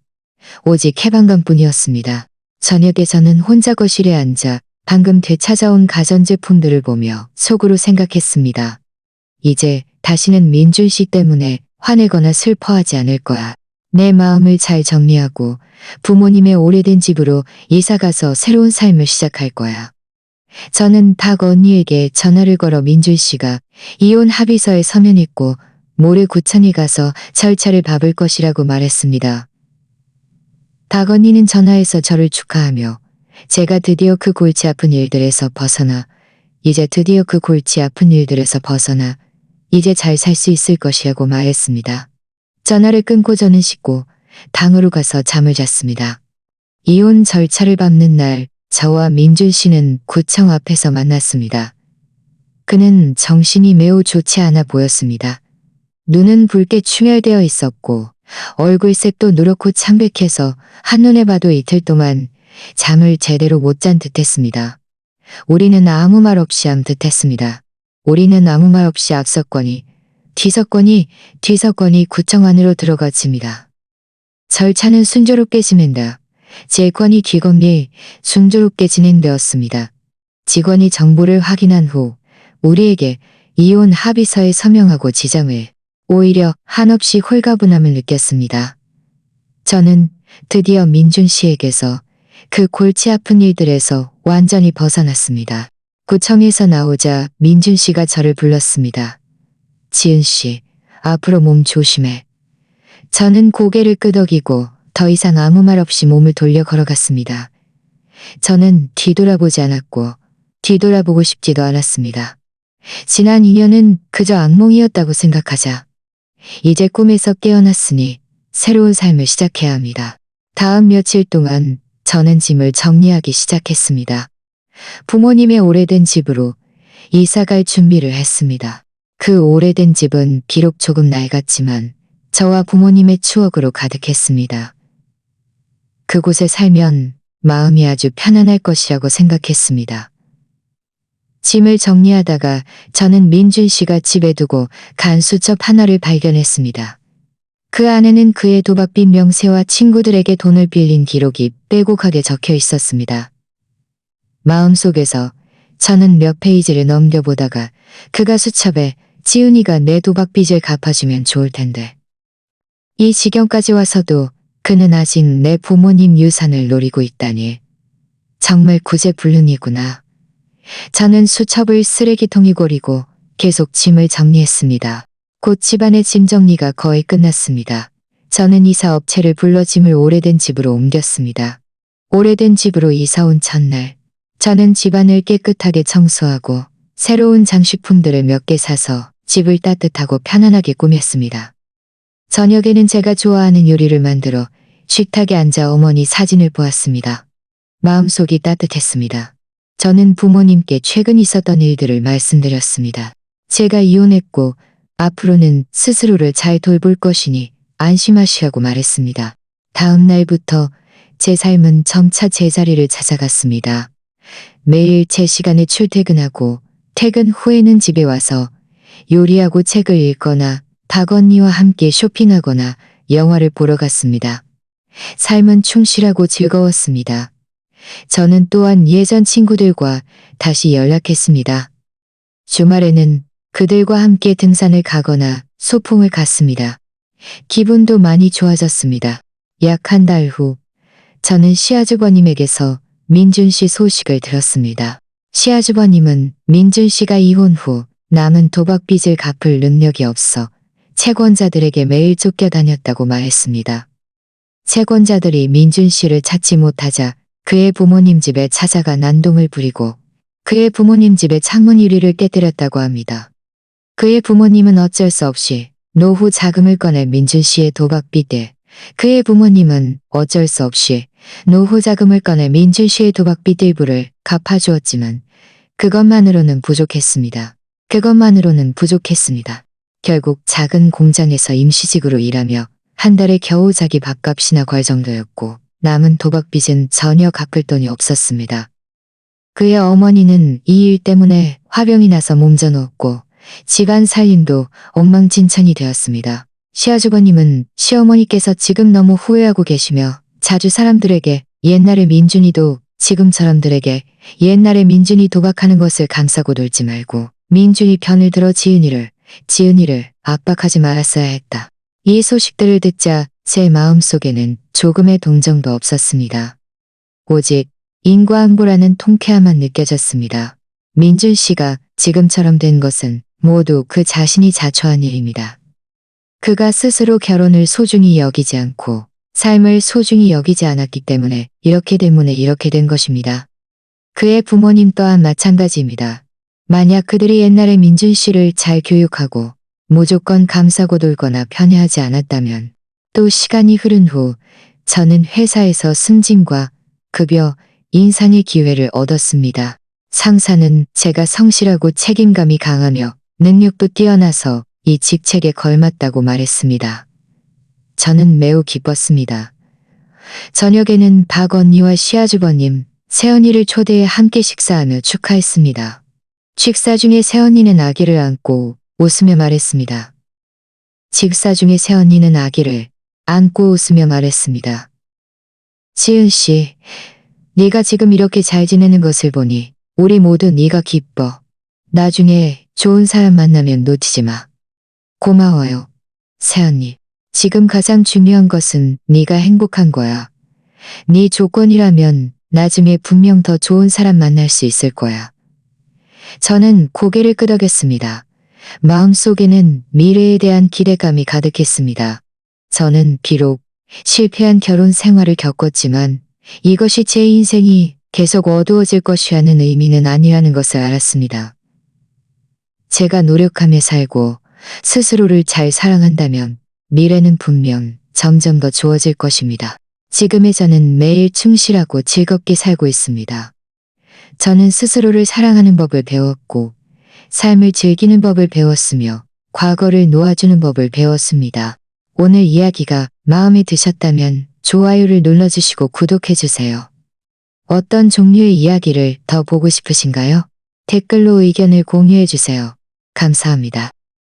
오직 해방감뿐이었습니다. 저녁에 저는 혼자 거실에 앉아 방금 되찾아온 가전제품들을 보며 속으로 생각했습니다. 이제 다시는 민준 씨 때문에 화내거나 슬퍼하지 않을 거야. 내 마음을 잘 정리하고 부모님의 오래된 집으로 이사가서 새로운 삶을 시작할 거야. 저는 박 언니에게 전화를 걸어 민준 씨가 이혼 합의서에 서면했고 모레 구청에 가서 절차를 밟을 것이라고 말했습니다. 박 언니는 전화해서 저를 축하하며 제가 드디어 그 골치 아픈 일들에서 벗어나 이제 잘 살 수 있을 것이라고 말했습니다. 전화를 끊고 저는 씻고 방으로 가서 잠을 잤습니다. 이혼 절차를 밟는 날 저와 민준 씨는 구청 앞에서 만났습니다. 그는 정신이 매우 좋지 않아 보였습니다. 눈은 붉게 충혈되어 있었고 얼굴색도 누렇고 창백해서 한눈에 봐도 이틀 동안 잠을 제대로 못 잔 듯했습니다. 우리는 아무 말 없이 앞섰거니 뒤섰거니 구청 안으로 들어갔습니다. 절차는 순조롭게 진행다. 제 건이 뒤건비 순조롭게 진행되었습니다. 직원이 정보를 확인한 후 우리에게 이혼 합의서에 서명하고 지정을 오히려 한없이 홀가분함을 느꼈습니다. 저는 드디어 민준 씨에게서 그 골치 아픈 일들에서 완전히 벗어났습니다. 구청에서 나오자 민준 씨가 저를 불렀습니다. 지은 씨, 앞으로 몸 조심해. 저는 고개를 끄덕이고 더 이상 아무 말 없이 몸을 돌려 걸어갔습니다. 저는 뒤돌아보지 않았고 뒤돌아보고 싶지도 않았습니다. 지난 2년은 그저 악몽이었다고 생각하자. 이제 꿈에서 깨어났으니 새로운 삶을 시작해야 합니다. 다음 며칠 동안 저는 짐을 정리하기 시작했습니다. 부모님의 오래된 집으로 이사갈 준비를 했습니다. 그 오래된 집은 비록 조금 낡았지만 저와 부모님의 추억으로 가득했습니다. 그곳에 살면 마음이 아주 편안할 것이라고 생각했습니다. 짐을 정리하다가 저는 민준 씨가 집에 두고 간 수첩 하나를 발견했습니다. 그 안에는 그의 도박빚 명세와 친구들에게 돈을 빌린 기록이 빼곡하게 적혀 있었습니다. 마음속에서 저는 몇 페이지를 넘겨보다가 그가 수첩에 지은이가 내 도박빚을 갚아주면 좋을 텐데. 이 지경까지 와서도 그는 아직 내 부모님 유산을 노리고 있다니. 정말 구제불능이구나. 저는 수첩을 쓰레기통에 버리고 계속 짐을 정리했습니다. 곧 집안의 짐 정리가 거의 끝났습니다. 저는 이사업체를 불러 짐을 오래된 집으로 옮겼습니다. 오래된 집으로 이사 온 첫날, 저는 집안을 깨끗하게 청소하고 새로운 장식품들을 몇 개 사서 집을 따뜻하고 편안하게 꾸몄습니다. 저녁에는 제가 좋아하는 요리를 만들어 식탁에 앉아 어머니 사진을 보았습니다. 마음속이 따뜻했습니다. 저는 부모님께 최근 있었던 일들을 말씀드렸습니다. 제가 이혼했고 앞으로는 스스로를 잘 돌볼 것이니 안심하시라고 말했습니다. 다음 날부터 제 삶은 점차 제자리를 찾아갔습니다. 매일 제 시간에 출퇴근하고 퇴근 후에는 집에 와서 요리하고 책을 읽거나 박 언니와 함께 쇼핑하거나 영화를 보러 갔습니다. 삶은 충실하고 즐거웠습니다. 저는 또한 예전 친구들과 다시 연락했습니다. 주말에는 그들과 함께 등산을 가거나 소풍을 갔습니다. 기분도 많이 좋아졌습니다. 약 한 달 후, 저는 시아주버님에게서 민준 씨 소식을 들었습니다. 시아주버님은 민준 씨가 이혼 후 남은 도박빚을 갚을 능력이 없어 채권자들에게 매일 쫓겨다녔다고 말했습니다. 채권자들이 민준 씨를 찾지 못하자 그의 부모님 집에 찾아가 난동을 부리고 그의 부모님 집의 창문 유리를 깨뜨렸다고 합니다. 그의 부모님은 어쩔 수 없이 노후 자금을 꺼내 민준 씨의 도박빚에 그의 부모님은 어쩔 수 없이 노후 자금을 꺼내 민준 씨의 도박빚 일부를 갚아주었지만 그것만으로는 부족했습니다. 결국 작은 공장에서 임시직으로 일하며 한 달에 겨우 자기 밥값이나 걸 정도였고 남은 도박빚은 전혀 갚을 돈이 없었습니다. 그의 어머니는 이 일 때문에 화병이 나서 몸져 누웠고 집안 살림도 엉망진창이 되었습니다. 시아주버님은 시어머니께서 지금 너무 후회하고 계시며 자주 사람들에게 옛날의 민준이도 지금처럼들에게 옛날에 민준이 도박하는 것을 감싸고 놀지 말고 민준이 편을 들어 지은이를 압박하지 말았어야 했다. 이 소식들을 듣자 제 마음속에는 조금의 동정도 없었습니다. 오직 인과응보라는 통쾌함만 느껴졌습니다. 민준 씨가 지금처럼 된 것은 모두 그 자신이 자초한 일입니다. 그가 스스로 결혼을 소중히 여기지 않고 삶을 소중히 여기지 않았기 때문에 이렇게 된 것입니다. 그의 부모님 또한 마찬가지입니다. 만약 그들이 옛날에 민준 씨를 잘 교육하고 무조건 감싸고 돌거나 편애하지 않았다면 또 시간이 흐른 후 저는 회사에서 승진과 급여, 인상의 기회를 얻었습니다. 상사는 제가 성실하고 책임감이 강하며 능력도 뛰어나서 이 직책에 걸맞다고 말했습니다. 저는 매우 기뻤습니다. 저녁에는 박 언니와 시아주버님, 새언니를 초대해 함께 식사하며 축하했습니다. 식사 중에 새언니는 아기를 안고 웃으며 말했습니다. 지은 씨, 네가 지금 이렇게 잘 지내는 것을 보니 우리 모두 네가 기뻐. 나중에 좋은 사람 만나면 놓치지 마. 고마워요, 새언니. 지금 가장 중요한 것은 네가 행복한 거야. 네 조건이라면 나중에 분명 더 좋은 사람 만날 수 있을 거야. 저는 고개를 끄덕였습니다. 마음속에는 미래에 대한 기대감이 가득했습니다. 저는 비록 실패한 결혼 생활을 겪었지만 이것이 제 인생이 계속 어두워질 것이라는 의미는 아니라는 것을 알았습니다. 제가 노력하며 살고 스스로를 잘 사랑한다면 미래는 분명 점점 더 좋아질 것입니다. 지금의 저는 매일 충실하고 즐겁게 살고 있습니다. 저는 스스로를 사랑하는 법을 배웠고 삶을 즐기는 법을 배웠으며 과거를 놓아주는 법을 배웠습니다. 오늘 이야기가 마음에 드셨다면 좋아요를 눌러주시고 구독해주세요. 어떤 종류의 이야기를 더 보고 싶으신가요? 댓글로 의견을 공유해주세요. 감사합니다.